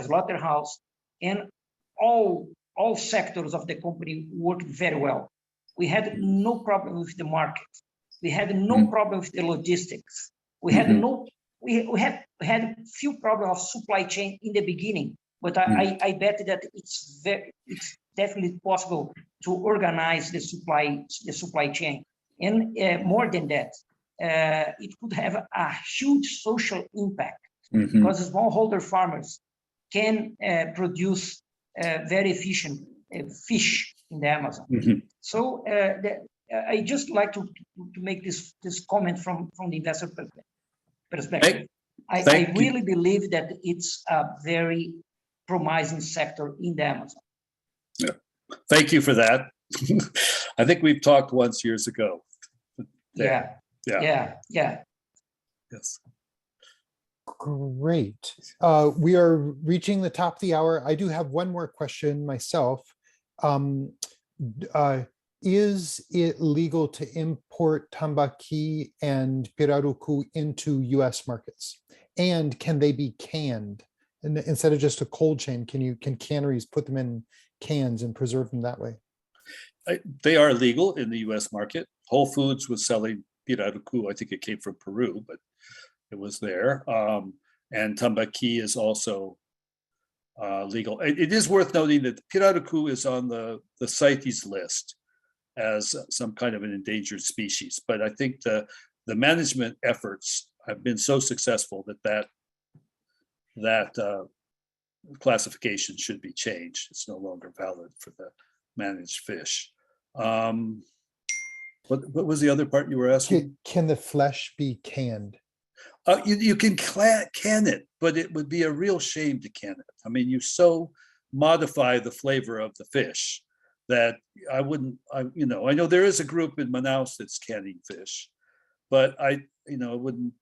slaughterhouse, and all sectors of the company worked very well. We had no problem with the market. We had no problem with the logistics. We had we had few problems of supply chain in the beginning, but I bet that it's definitely possible to organize the supply chain. And more than that, it could have a huge social impact, because smallholder farmers can produce very efficient fish in the Amazon. So I just like to make this comment from the investor perspective. I really believe that it's a very promising sector in the Amazon. Yeah, thank you for that. I think we've talked once years ago. Yeah. Yes. Great. We are reaching the top of the hour. I do have one more question myself. Is it legal to import tambaqui and pirarucu into U.S. markets? And can they be canned? And instead of just a cold chain, can canneries put them in cans and preserve them that way? They are legal in the U.S. market. Whole Foods was selling pirarucu. I think it came from Peru, but it was there. And tambaqui is also legal. It is worth noting that pirarucu is on the CITES list as some kind of an endangered species. But I think the management efforts have been so successful that classification should be changed. It's no longer valid for the managed fish. What was the other part you were asking? Can the flesh be canned? You can can it, but it would be a real shame to can it. I mean, you so modify the flavor of the fish that I wouldn't, I know there is a group in Manaus that's canning fish, but it wouldn't,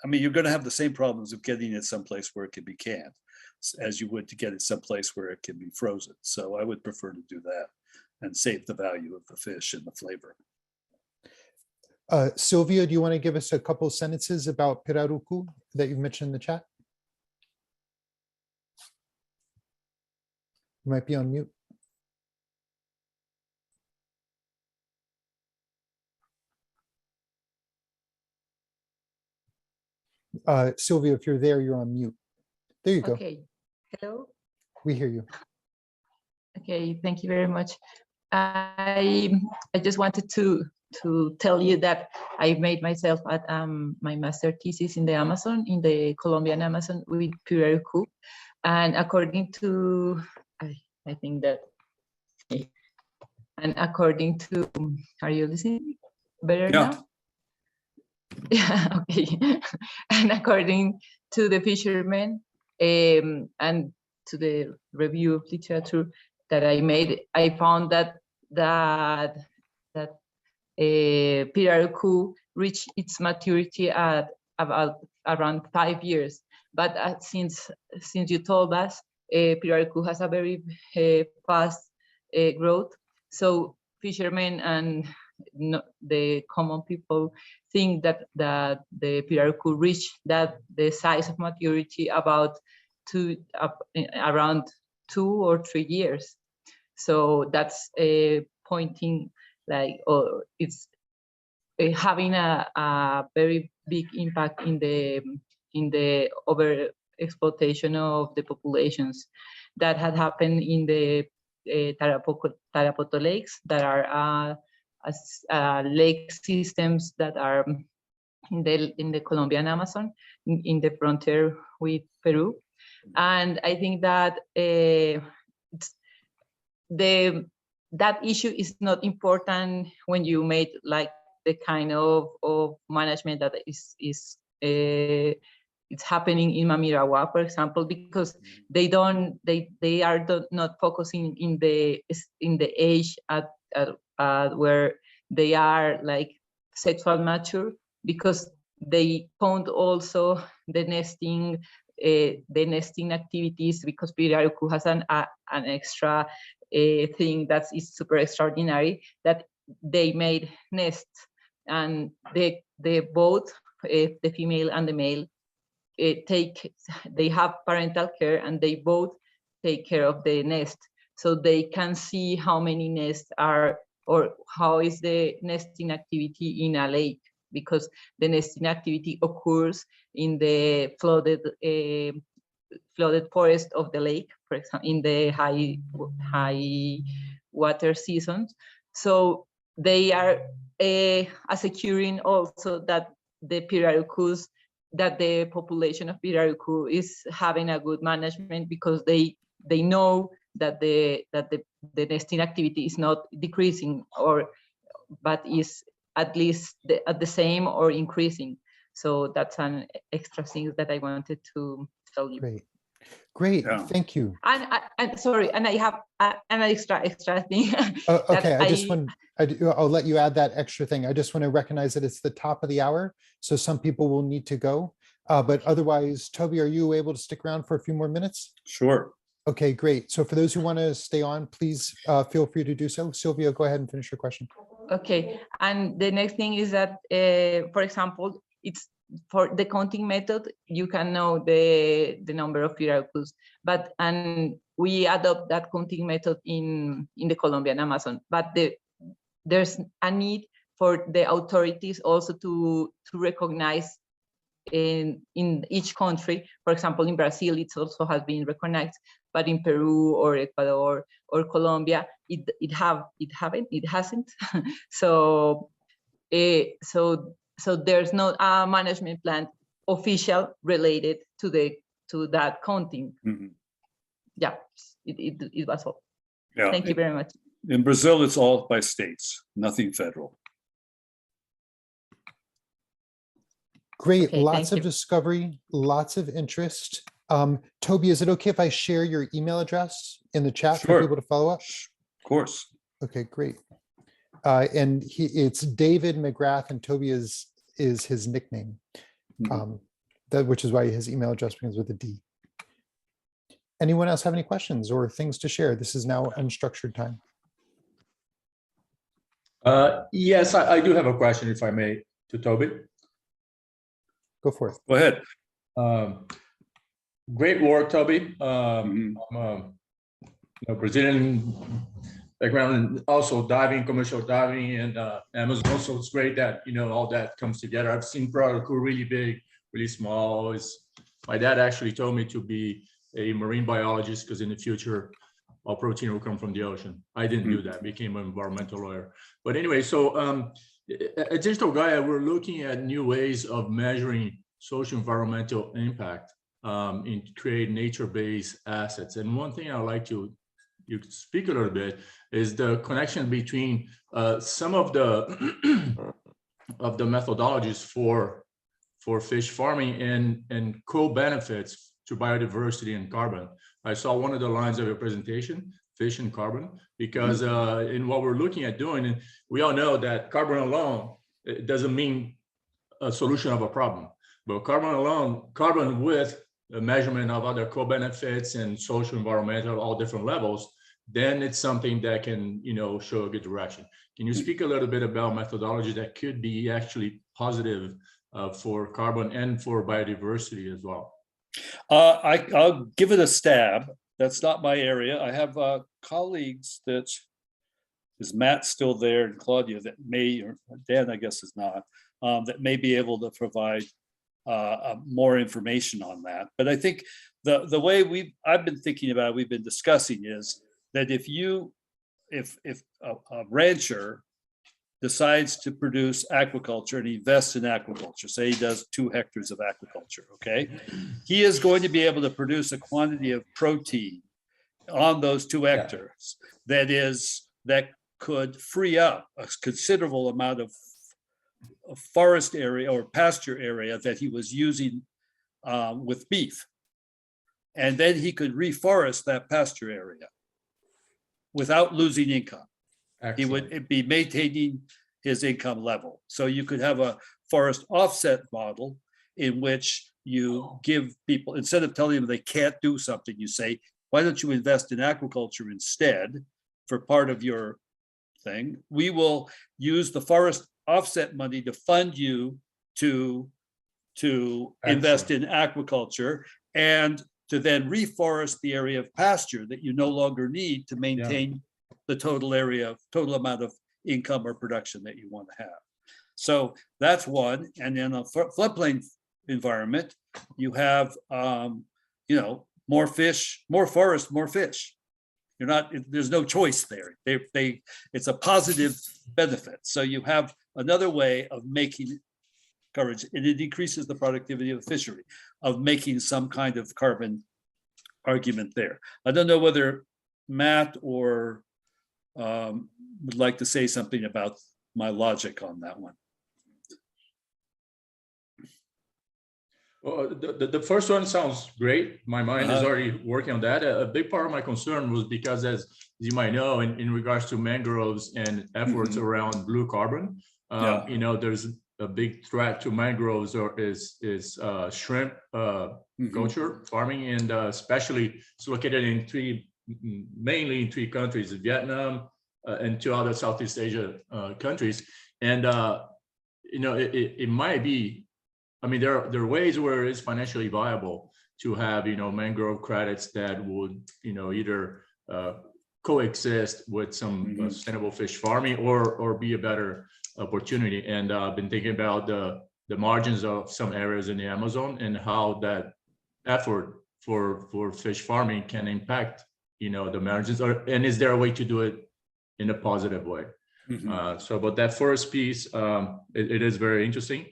I mean, you're going to have the same problems of getting it someplace where it can be canned as you would to get it someplace where it can be frozen. So I would prefer to do that and save the value of the fish and the flavor. Sylvia, do you want to give us a couple of sentences about Pirarucu that you've mentioned in the chat? You might be on mute. Sylvia, if you're there, you're on mute. There you go. Okay. Hello. We hear you. Okay. Thank you very much. I just wanted to tell you that I made myself at my master thesis in the Amazon, in the Colombian Amazon with Pirarucu, and according to I think that, and according to, are you listening better now? Yeah, okay. And according to the fishermen and to the review of literature that I made, I found that Pirarucu reached its maturity at about around 5 years. But since you told us, Pirarucu has a very fast growth, so fishermen and the common people think that the Pirarucu reach the size of maturity about around 2 or 3 years. So that's pointing like, or it's having a very big impact in the over exploitation of the populations that had happened in the Tarapoto lakes that are lake systems that are in the Colombian Amazon in the frontier with Peru. And I think that that issue is not important when you made like the kind of management that it's happening in Mamirawa, for example, because they are not focusing in the age at where they are like sexual mature, because they count also the nesting activities, because Pirarucu has an extra thing that is super extraordinary, that they made nests, and they both the female and the male they have parental care, and they both take care of the nest, so they can see how many nests are, or how is the nesting activity in a lake, because the nesting activity occurs in the flooded forest of the lake, for example, in the high water seasons. So they are securing also that the Pirarucus, that the population of Pirarucu is having a good management, because they know that the nesting activity is not decreasing, but is at least at the same or increasing. So that's an extra thing that I wanted to tell you. Great, Yeah. thank you. And sorry, and I have an extra thing. Okay, I'll let you add that extra thing. I just want to recognize that it's the top of the hour, so some people will need to go. But otherwise, Toby, are you able to stick around for a few more minutes? Sure. Okay, great. So for those who want to stay on, please feel free to do so. Sylvia, go ahead and finish your question. Okay, and the next thing is that, for example, it's for the counting method, you can know the number of Pirarucus, and we adopt that counting method in the Colombian Amazon, but there's a need for the authorities also to recognize in each country. For example, in Brazil, it also has been recognized, but in Peru or Ecuador or Colombia, it hasn't. So there's not a management plan official related to that counting. Mm-hmm. Yeah, it was all. Yeah. Thank you very much. In Brazil, it's all by states, nothing federal. Great, Okay, lots thank of you. discovery, lots of interest. Toby, is it okay if I share your email address in the chat for Sure. people to follow up? Of course. Okay, great. And it's David McGrath, and Toby is his nickname. Mhm. Which is why his email address begins with a D. Anyone else have any questions or things to share? This is now unstructured time. Yes, I do have a question, if I may, to Toby. Go for it. Go ahead. Great work, Toby. Mhm. I'm Brazilian background and also diving, commercial diving, and Amazon. So it's great that all that comes together. I've seen product really big, really small. My dad actually told me to be a marine biologist because in the future, all protein will come from the ocean. I didn't do that. Became an environmental lawyer. But anyway, so at Digital Gaia, we're looking at new ways of measuring social environmental impact in create nature-based assets. And one thing I'd like you speak a little bit is the connection between some of the methodologies for fish farming and co-benefits to biodiversity and carbon. I saw one of the lines of your presentation, fish and carbon, because in what we're looking at doing, and we all know that carbon alone, it doesn't mean a solution of a problem, but carbon with a measurement of other co-benefits and social, environmental, all different levels, then it's something that can, show a good direction. Can you speak a little bit about methodology that could be actually positive for carbon and for biodiversity as well? I'll give it a stab. That's not my area. I have colleagues that, is Matt still there, and Claudia that may, or Dan I guess is not, that may be able to provide more information on that. But I think the way I've been thinking about, we've been discussing is that if a rancher decides to produce aquaculture and invest in aquaculture, say he does 2 hectares of aquaculture, okay? He is going to be able to produce a quantity of protein on those 2 hectares that could free up a considerable amount of forest area or pasture area that he was using with beef. And then he could reforest that pasture area without losing income. Excellent. He would be maintaining his income level. So you could have a forest offset model in which you give people, instead of telling them they can't do something, you say, why don't you invest in aquaculture instead for part of your thing? We will use the forest offset money to fund you to invest in aquaculture and to then reforest the area of pasture that you no longer need to maintain the total amount of income or production that you want to have. So that's one. And in a floodplain environment, you have, more fish, more forest, more fish. There's no choice there. It's a positive benefit. So you have another way of making coverage, and it decreases the productivity of the fishery, of making some kind of carbon argument there. I don't know whether Matt or would like to say something about my logic on that one. Well, the first one sounds great. My mind is already working on that. A big part of my concern was because, as you might know, in regards to mangroves and efforts around blue carbon, there's a big threat to mangroves is shrimp culture farming, and especially it's located in mainly in 3 countries: Vietnam and 2 other Southeast Asia countries. And it might be, there are ways where it's financially viable to have mangrove credits that would either coexist with some sustainable fish farming or be a better opportunity. And I've been thinking about the margins of some areas in the Amazon and how that effort for fish farming can impact the margins, and is there a way to do it in a positive way? So about that first piece, it is very interesting.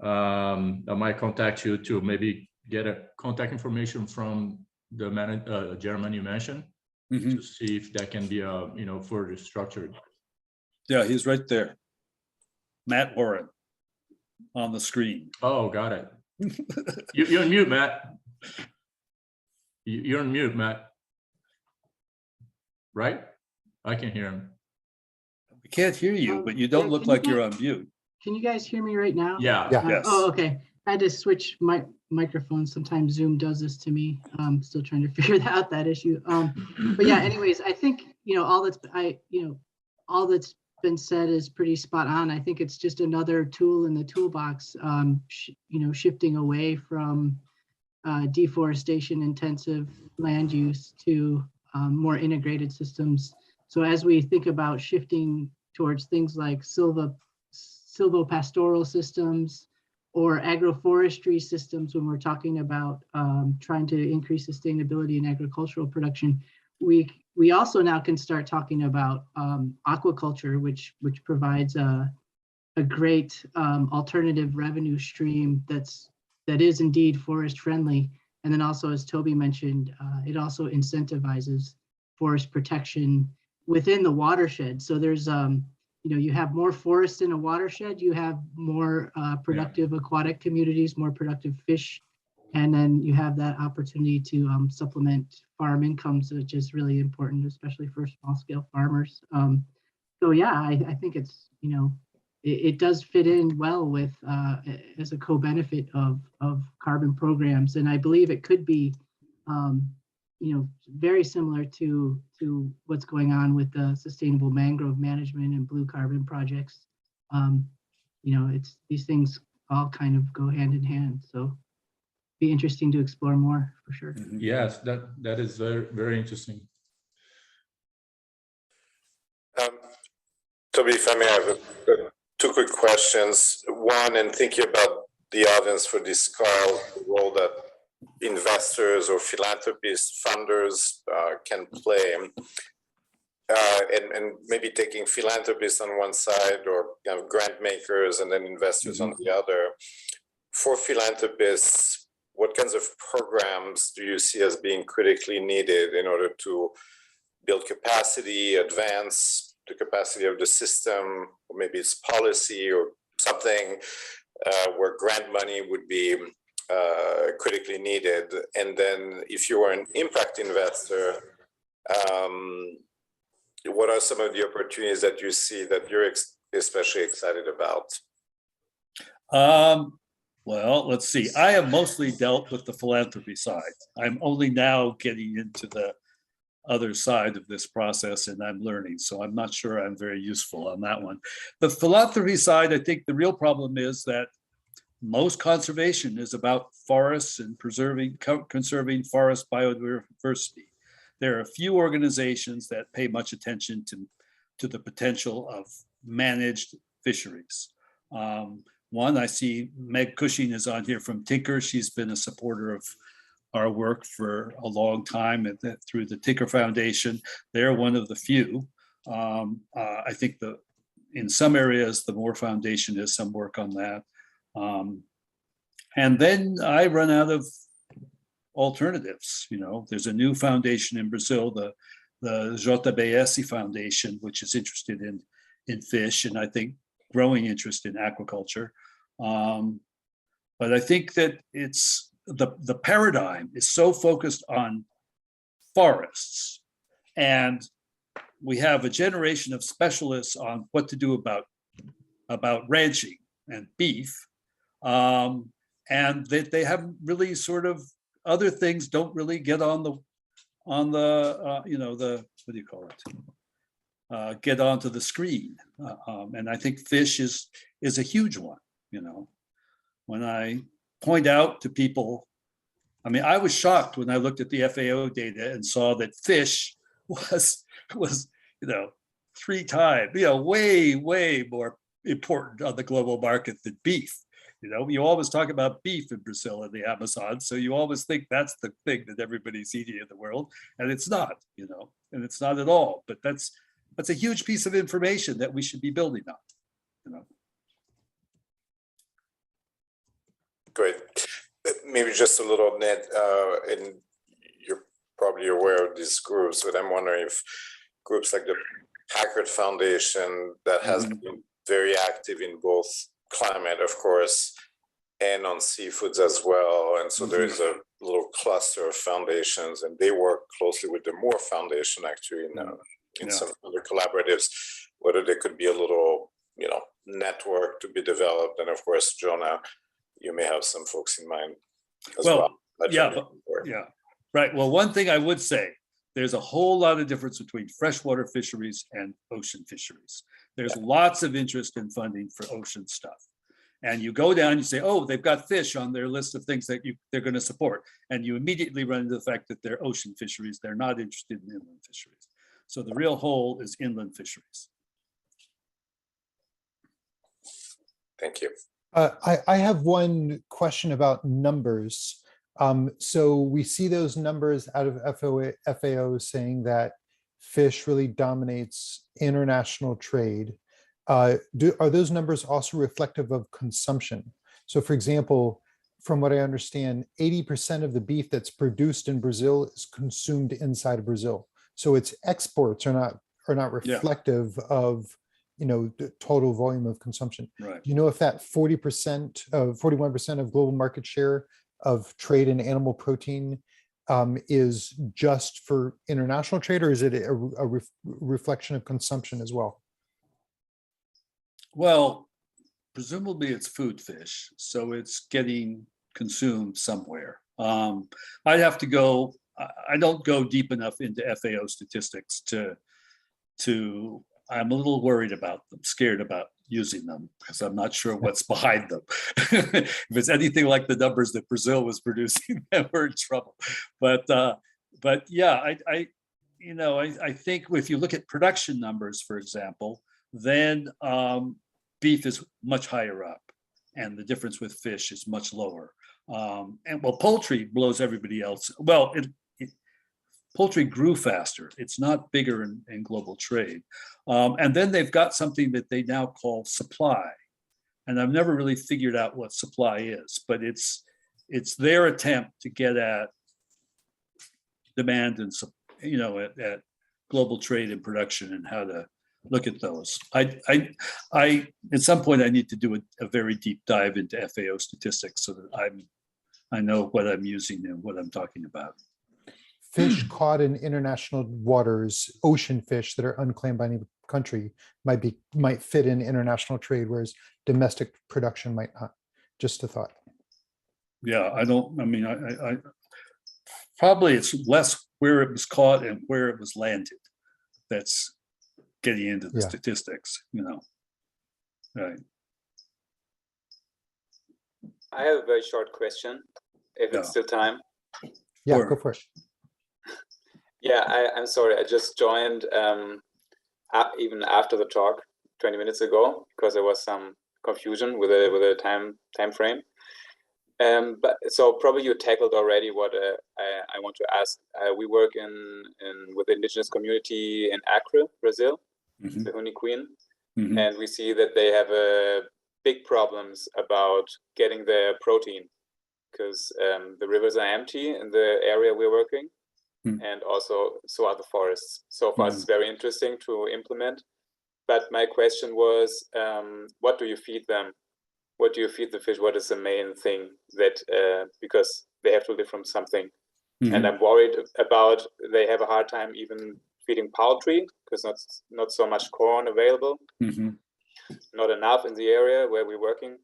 I might contact you to maybe get a contact information from the gentleman you mentioned to see if that can be further structured. Yeah, he's right there. Matt Warren. on the screen. Oh, got it. You're on mute, Matt. You're on mute, Matt. Right? I can hear him. We can't hear you, but you don't look like you're on mute. Can you guys hear me right now? Yeah. Yeah. Yes. Oh, okay. I had to switch my microphone. Sometimes Zoom does this to me. I'm still trying to figure out that issue. But yeah, anyways, I think, all that's been said is pretty spot on. I think it's just another tool in the toolbox, shifting away from deforestation intensive land use to more integrated systems. So as we think about shifting towards things like silvopastoral systems or agroforestry systems, when we're talking about trying to increase sustainability in agricultural production, we also now can start talking about aquaculture, which provides a great alternative revenue stream that is indeed forest friendly. And then also, as Toby mentioned, it also incentivizes forest protection within the watershed. So there's you have more forest in a watershed, you have more productive aquatic communities, more productive fish, and then you have that opportunity to supplement farm incomes, which is really important, especially for small scale farmers. So yeah, I think it's, it does fit in well with as a co-benefit of carbon programs. And I believe it could be, very similar to what's going on with the sustainable mangrove management and blue carbon projects. It's these things all kind of go hand in hand. So be interesting to explore more for sure. Yes, that is very, very interesting. Toby, if I may, I have two quick questions. One, and thinking about the audience for this call, the role that investors or philanthropists, funders can play, and maybe taking philanthropists on one side or grant makers and then investors on the other. For philanthropists, what kinds of programs do you see as being critically needed in order to build capacity, advance the capacity of the system, or maybe it's policy or something where grant money would be critically needed? And then if you are an impact investor, what are some of the opportunities that you see that you're especially excited about? Well, let's see. I have mostly dealt with the philanthropy side. I'm only now getting into the other side of this process, and I'm learning. So I'm not sure I'm very useful on that one. The philanthropy side, I think the real problem is that most conservation is about forests and conserving forest biodiversity. There are a few organizations that pay much attention to the potential of managed fisheries. One, I see Meg Cushing is on here from Tinker. She's been a supporter of our work for a long time through the Tinker Foundation. They're one of the few. I think in some areas, the Moore Foundation has some work on that. And then I run out of alternatives. There's a new foundation in Brazil, the JBS Foundation, which is interested in fish, and I think growing interest in aquaculture. But I think that it's the paradigm is so focused on forests, and we have a generation of specialists on what to do about ranching and beef, and that they haven't really sort of other things don't really get on the what do you call it? Get onto the screen, and I think fish is a huge one. When I point out to people, I was shocked when I looked at the FAO data and saw that fish was 3 times, way more important on the global market than beef. You always talk about beef in Brazil and the Amazon, so you always think that's the thing that everybody's eating in the world, and it's not, and it's not at all. But that's a huge piece of information that we should be building on. Great. Maybe just a little, Ned, and you're probably aware of these groups, but I'm wondering if groups like the Packard Foundation that has been very active in both climate, of course, and on seafoods as well. And so there is a little cluster of foundations, and they work closely with the Moore Foundation actually in some other collaboratives, whether there could be a little, network to be developed. And of course, Jonah, you may have some folks in mind as well. Right. Well, one thing I would say, there's a whole lot of difference between freshwater fisheries and ocean fisheries. There's lots of interest in funding for ocean stuff. And you go down, you say, oh, they've got fish on their list of things that they're going to support. And you immediately run into the fact that they're ocean fisheries. They're not interested in inland fisheries. So the real whole is inland fisheries. Thank you. I have one question about numbers. So we see those numbers out of FAO saying that fish really dominates international trade. Are those numbers also reflective of consumption? So for example, from what I understand, 80% of the beef that's produced in Brazil is consumed inside of Brazil. So its exports are not reflective of the total volume of consumption. Right. Do you know if that 41% of global market share of trade in animal protein is just for international trade, or is it a reflection of consumption as well? Well, presumably it's food fish, so it's getting consumed somewhere. I'd have to go, I don't go deep enough into FAO statistics to I'm a little worried about them, scared about using them, because I'm not sure what's behind them. If it's anything like the numbers that Brazil was producing, then we're in trouble. But yeah, I think if you look at production numbers, for example, then beef is much higher up, and the difference with fish is much lower. And poultry blows everybody else. Well, poultry grew faster. It's not bigger in global trade. And then they've got something that they now call supply. And I've never really figured out what supply is, but it's their attempt to get at demand and, at global trade and production and how to look at those. I at some point I need to do a very deep dive into FAO statistics so that I know what I'm using and what I'm talking about. Fish caught in international waters, ocean fish that are unclaimed by any country might fit in international trade, whereas domestic production might not. Just a thought. Yeah, I probably it's less where it was caught and where it was landed. That's getting into the statistics, Right. I have a very short question, if it's still time. Yeah, go for it. Yeah, I'm sorry. I just joined even after the talk 20 minutes ago because there was some confusion with a time frame. But so probably you tackled already what I want to ask. We work with the indigenous community in Acre, Brazil, the Huni Queen, and we see that they have big problems about getting their protein because the rivers are empty in the area we're working. And also so are the forests. So far, it's very interesting to implement. But my question was, what do you feed them? What do you feed the fish? What is the main thing that, because they have to live from something. And I'm worried about, they have a hard time even feeding poultry because not so much corn available, not enough in the area where we're working,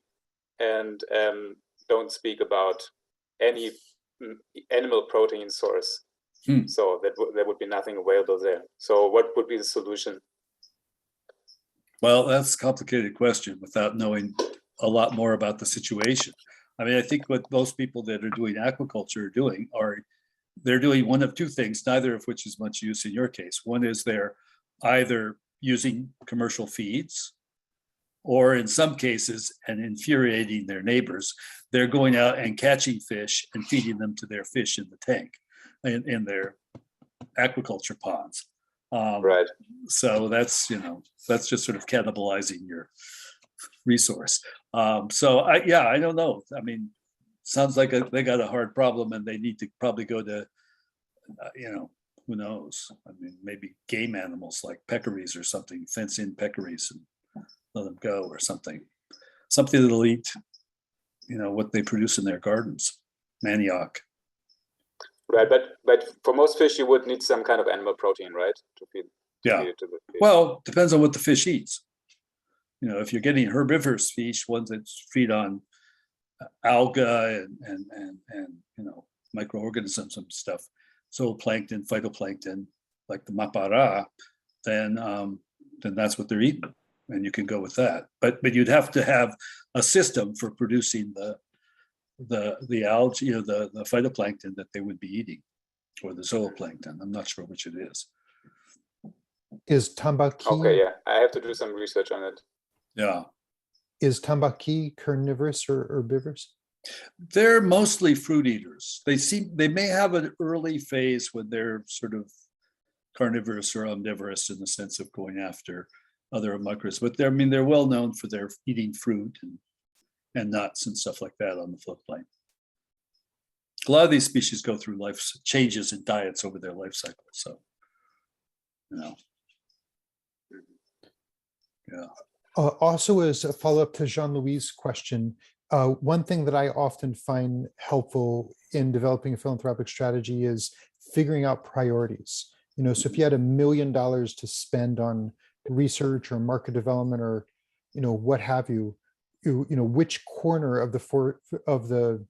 and don't speak about any animal protein source. So there would be nothing available there. So what would be the solution? Well, that's a complicated question without knowing a lot more about the situation. I mean, I think what most people that are doing aquaculture are doing they're doing one of two things, neither of which is much use in your case. One is they're either using commercial feeds, or in some cases, and infuriating their neighbors, they're going out and catching fish and feeding them to their fish in the tank. In their aquaculture ponds. Right. So that's just sort of cannibalizing your resource. So I don't know. I mean, sounds like they got a hard problem and they need to probably go to, who knows? I mean, maybe game animals like peccaries or something, fence in peccaries and let them go or something. something that'll eat, what they produce in their gardens, manioc. Right, but for most fish, you would need some kind of animal protein, right, to feed it to the fish. Well, depends on what the fish eats. If you're getting herbivorous fish, ones that feed on alga and microorganisms and stuff, zooplankton, phytoplankton, like the mapara, then that's what they're eating, and you can go with that. But you'd have to have a system for producing the algae, the phytoplankton that they would be eating, or the zooplankton. I'm not sure which it is. Is tambaqui? Okay, yeah, I have to do some research on it. Yeah. Is tambaqui carnivorous or herbivorous? They're mostly fruit eaters. They may have an early phase when they're sort of carnivorous or omnivorous in the sense of going after other microbes, but they're well known for their eating fruit and nuts and stuff like that on the floodplain. A lot of these species go through life changes in diets over their life cycle. So, yeah. Also, as a follow-up to Jean-Louis' question, one thing that I often find helpful in developing a philanthropic strategy is figuring out priorities. So if you had $1 million to spend on research or market development or, what have you, which corner of the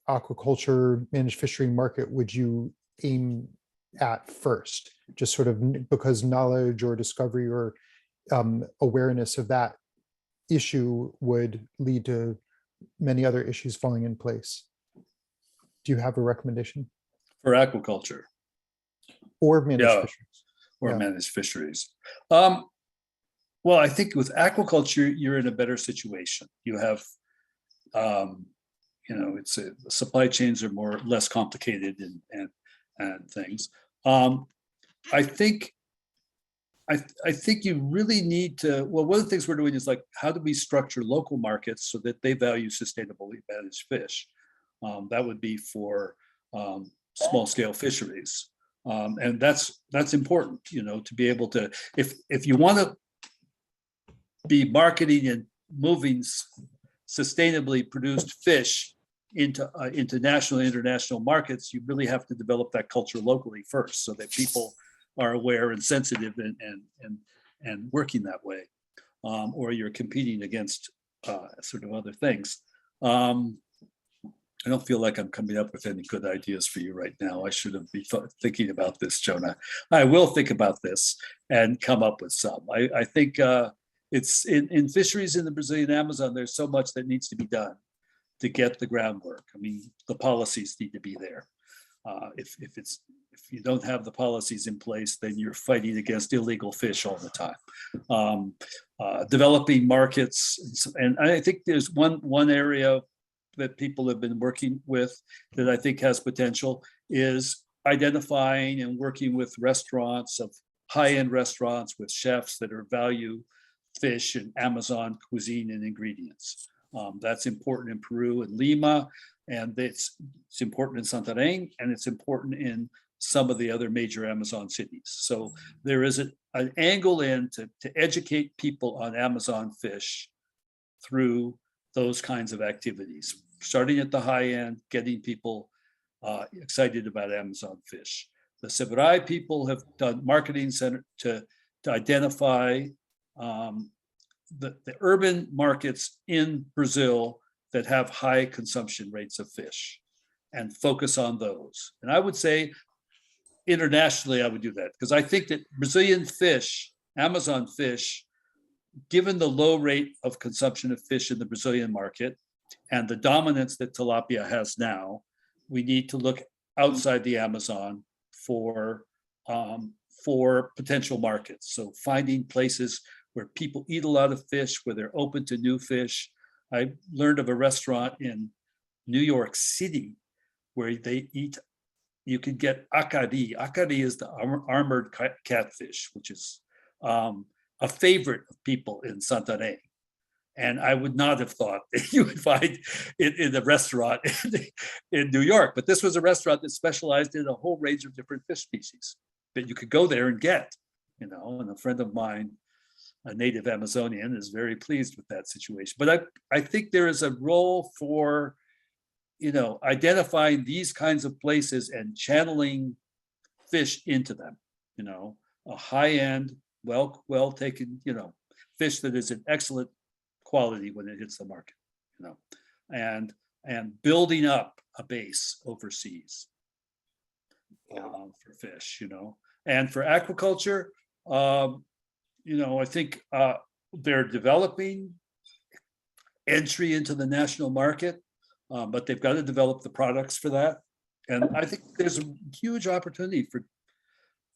aquaculture managed fishery market would you aim at first? Just sort of because knowledge or discovery or awareness of that issue would lead to many other issues falling in place. Do you have a recommendation? For aquaculture? Or managed fisheries? Or managed fisheries. Well, I think with aquaculture, you're in a better situation. You have, it's the supply chains are less complicated and things. I think you really need to, well, one of the things we're doing is like, how do we structure local markets so that they value sustainably managed fish? That would be for small scale fisheries. And that's important, to be able to, if you want to be marketing and moving sustainably produced fish into national and international markets, you really have to develop that culture locally first so that people are aware and sensitive and working that way, or you're competing against sort of other things. I don't feel like I'm coming up with any good ideas for you right now. I should have been thinking about this, Jonah. I will think about this and come up with some. I think it's in fisheries in the Brazilian Amazon, there's so much that needs to be done to get the groundwork. I mean, the policies need to be there. If you don't have the policies in place, then you're fighting against illegal fish all the time. Developing markets, and I think there's one area that people have been working with that I think has potential is identifying and working with restaurants, of high-end restaurants with chefs that are value fish and Amazon cuisine and ingredients. That's important in Peru and Lima, and it's important in Santarém, and it's important in some of the other major Amazon cities. So there is an angle in to educate people on Amazon fish through those kinds of activities, starting at the high end, getting people excited about Amazon fish. The Sebrae people have done marketing center to identify the urban markets in Brazil that have high consumption rates of fish and focus on those. And I would say internationally, I would do that because I think that Brazilian fish, Amazon fish, given the low rate of consumption of fish in the Brazilian market and the dominance that tilapia has now, we need to look outside the Amazon for potential markets. So finding places where people eat a lot of fish, where they're open to new fish. I learned of a restaurant in New York City where they eat, you could get acari. Acari is the armored catfish, which is a favorite of people in Santarém. And I would not have thought that you would find it in a restaurant in New York. But this was a restaurant that specialized in a whole range of different fish species that you could go there and get, and a friend of mine a native Amazonian, is very pleased with that situation. But I think there is a role for, identifying these kinds of places and channeling fish into them, a high-end, well taken, fish that is in excellent quality when it hits the market, and building up a base overseas for fish, and for aquaculture, I think they're developing entry into the national market, but they've got to develop the products for that. And I think there's a huge opportunity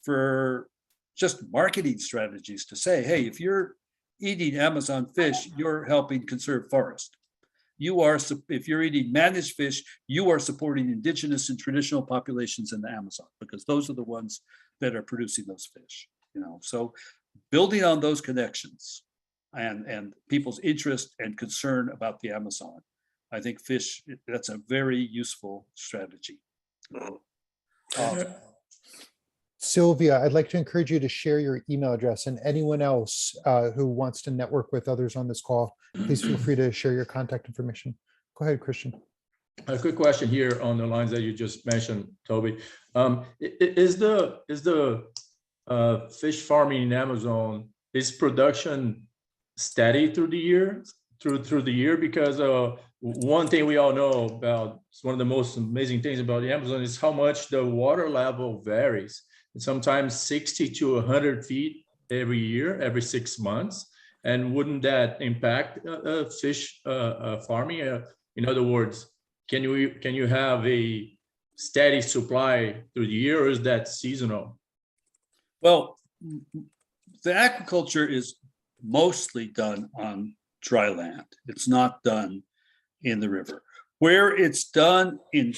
for just marketing strategies to say, hey, if you're eating Amazon fish, you're helping conserve forest. If you're eating managed fish, you are supporting indigenous and traditional populations in the Amazon, because those are the ones that are producing those fish. So building on those connections and people's interest and concern about the Amazon, I think fish, that's a very useful strategy. Sylvia, I'd like to encourage you to share your email address, and anyone else who wants to network with others on this call, please feel free to share your contact information. Go ahead, Christian. A quick question here on the lines that you just mentioned, Toby. Is the fish farming in Amazon, is production steady through the year? Through the year, because one thing we all know about, it's one of the most amazing things about the Amazon, is how much the water level varies. Sometimes 60 to 100 feet every year, every 6 months. And wouldn't that impact fish farming? In other words, can you have a steady supply through the year, or is that seasonal? Well, the aquaculture is mostly done on dry land. It's not done in the river. Where it's done in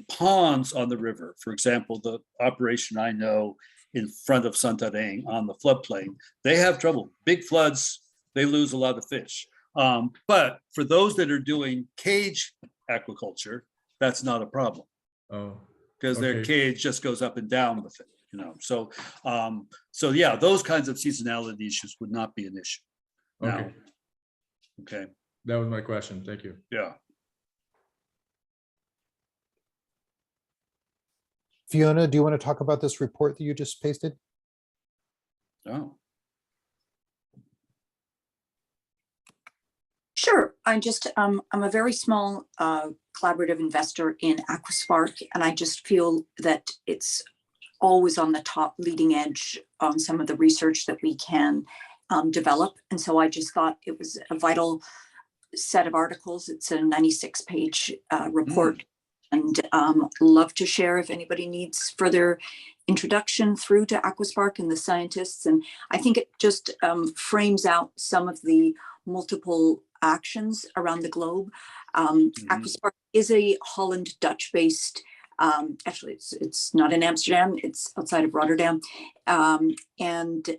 ponds on the river, for example, the operation I know in front of Santarém on the floodplain, they have trouble. Big floods, they lose a lot of fish. But for those that are doing cage aquaculture, that's not a problem. Oh, because their cage just goes up and down with it, So yeah, those kinds of seasonality issues would not be an issue. Okay. Okay. That was my question. Thank you. Yeah. Fiona, do you want to talk about this report that you just pasted? Oh. Sure. I'm a very small collaborative investor in Aquaspark, and I just feel that it's always on the top leading edge on some of the research that we can develop. And so I just thought it was a vital set of articles. It's a 96-page report, and love to share if anybody needs further introduction through to Aquaspark and the scientists. And I think it just frames out some of the multiple actions around the globe. Aquaspark is a Holland Dutch-based, actually it's not in Amsterdam, it's outside of Rotterdam, and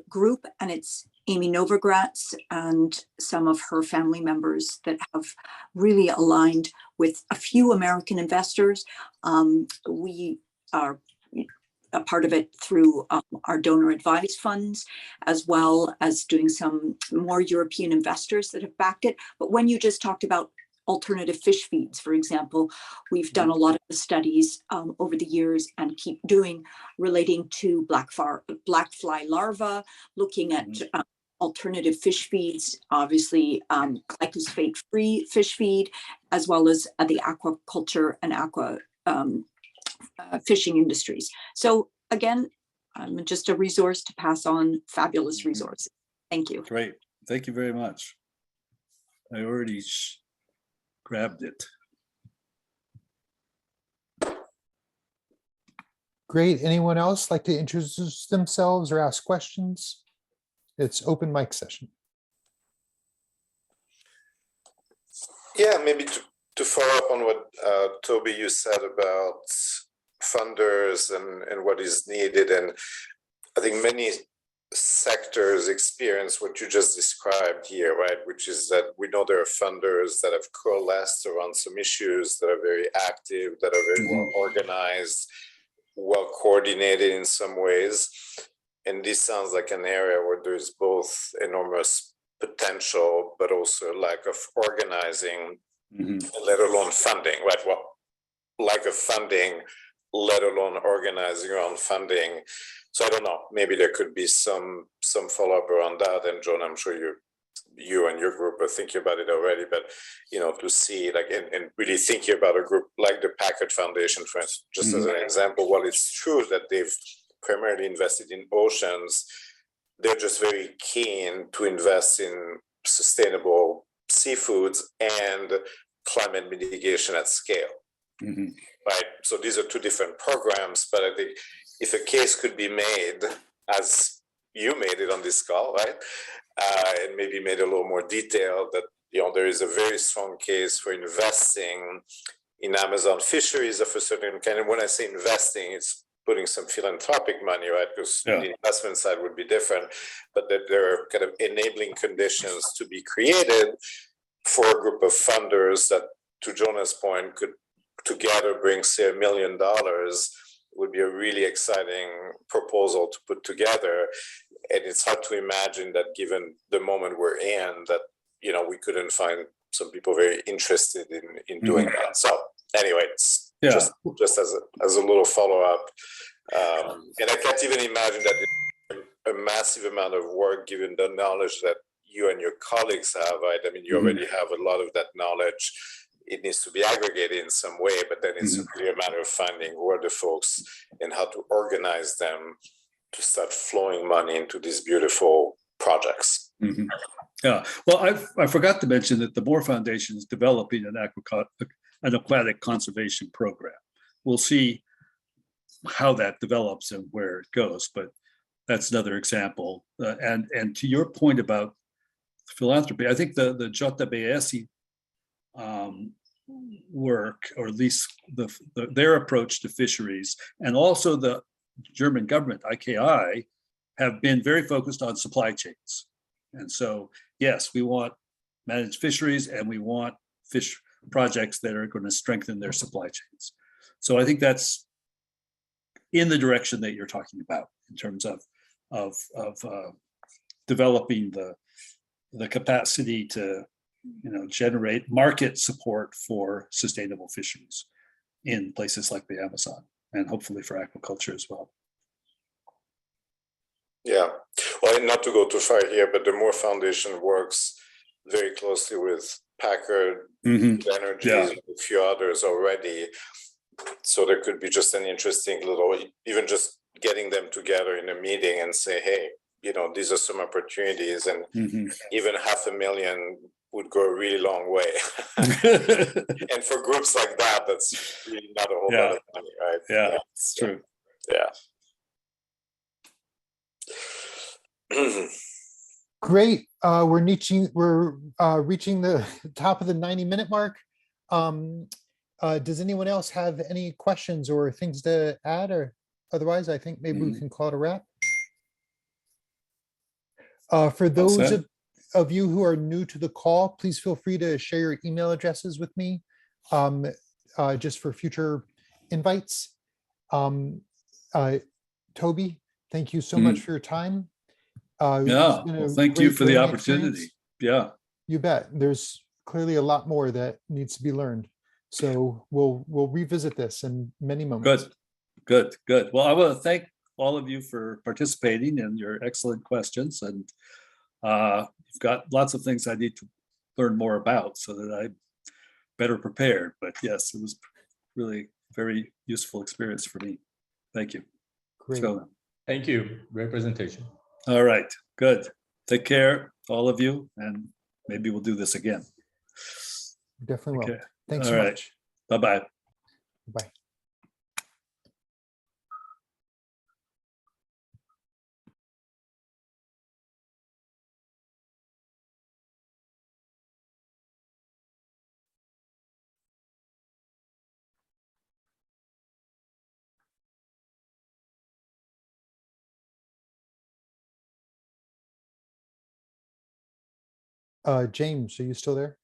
group, and it's Amy Novogratz and some of her family members that have really aligned with a few American investors. We are a part of it through our donor advised funds, as well as doing some more European investors that have backed it. But when you just talked about alternative fish feeds, for example, we've done a lot of the studies over the years and keep doing relating to black fly larvae, looking at alternative fish feeds, obviously glyphosate-free fish feed, as well as the aquaculture and aqua fishing industries. So again, I'm just a resource to pass on fabulous resources. Thank you. Great. Thank you very much. I already grabbed it. Great. Anyone else like to introduce themselves or ask questions? It's open mic session. Yeah, maybe to follow up on what Toby, you said about funders and what is needed. And I think many sectors experience what you just described here, right? Which is that we know there are funders that have coalesced around some issues that are very active, that are very well organized, well coordinated in some ways. And this sounds like an area where there's both enormous potential, but also lack of organizing, let alone funding, right? Well, lack of funding, let alone organizing around funding. So I don't know, maybe there could be some follow-up around that. And John, I'm sure you and your group are thinking about it already, but to see like and really thinking about a group like the Packard Foundation, for instance, just as an example, while it's true that they've primarily invested in oceans, they're just very keen to invest in sustainable seafoods and climate mitigation at scale. Right. So these are two different programs, but I think if a case could be made, as you made it on this call, right, and maybe made a little more detailed, that there is a very strong case for investing in Amazon fisheries of a certain kind. And when I say investing, it's putting some philanthropic money, right? Because the investment side would be different, but that there are kind of enabling conditions to be created for a group of funders that, to Jonah's point, could together bring, say, $1 million. Would be a really exciting proposal to put together. And it's hard to imagine that, given the moment we're in, that we couldn't find some people very interested in doing that. So anyway, it's just as a little follow-up. And I can't even imagine that a massive amount of work, given the knowledge that you and your colleagues have, right? I mean, you already have a lot of that knowledge. It needs to be aggregated in some way, but then it's really a matter of finding who are the folks and how to organize them to start flowing money into these beautiful projects. Yeah, well, I forgot to mention that the Moore Foundation is developing an aquatic conservation program. We'll see how that develops and where it goes, but that's another example. And to your point about philanthropy, I think the JBS work, or at least their approach to fisheries, and also the German government, IKI, have been very focused on supply chains. And so, yes, we want managed fisheries, and we want fish projects that are going to strengthen their supply chains. So I think that's in the direction that you're talking about in terms of developing the capacity to generate market support for sustainable fisheries in places like the Amazon, and hopefully for aquaculture as well. Yeah, well, and not to go too far here, but the Moore Foundation works very closely with Packard, Energy, a few others already. So there could be just an interesting little, even just getting them together in a meeting and say, hey, these are some opportunities, and even $500,000 would go a really long way. And for groups like that, that's really not a whole lot of money, right? Yeah, it's true. Great. We're reaching the top of the 90-minute mark. Does anyone else have any questions or things to add? Or otherwise, I think maybe we can call it a wrap. For those of you who are new to the call, please feel free to share your email addresses with me, just for future invites. Toby, thank you so much for your time. Well, thank you for the opportunity. Yeah, you bet. There's clearly a lot more that needs to be learned. So we'll revisit this in many moments. Good. Well, I want to thank all of you for participating and your excellent questions. And you've got lots of things I need to learn more about so that I'm better prepared. But yes, it was really very useful experience for me. Thank you. Great. So, thank you. Great presentation. All right. Good. Take care, all of you, and maybe we'll do this again. Definitely will. Okay. Thanks All so right. much. Bye-bye. Bye. James, are you still there?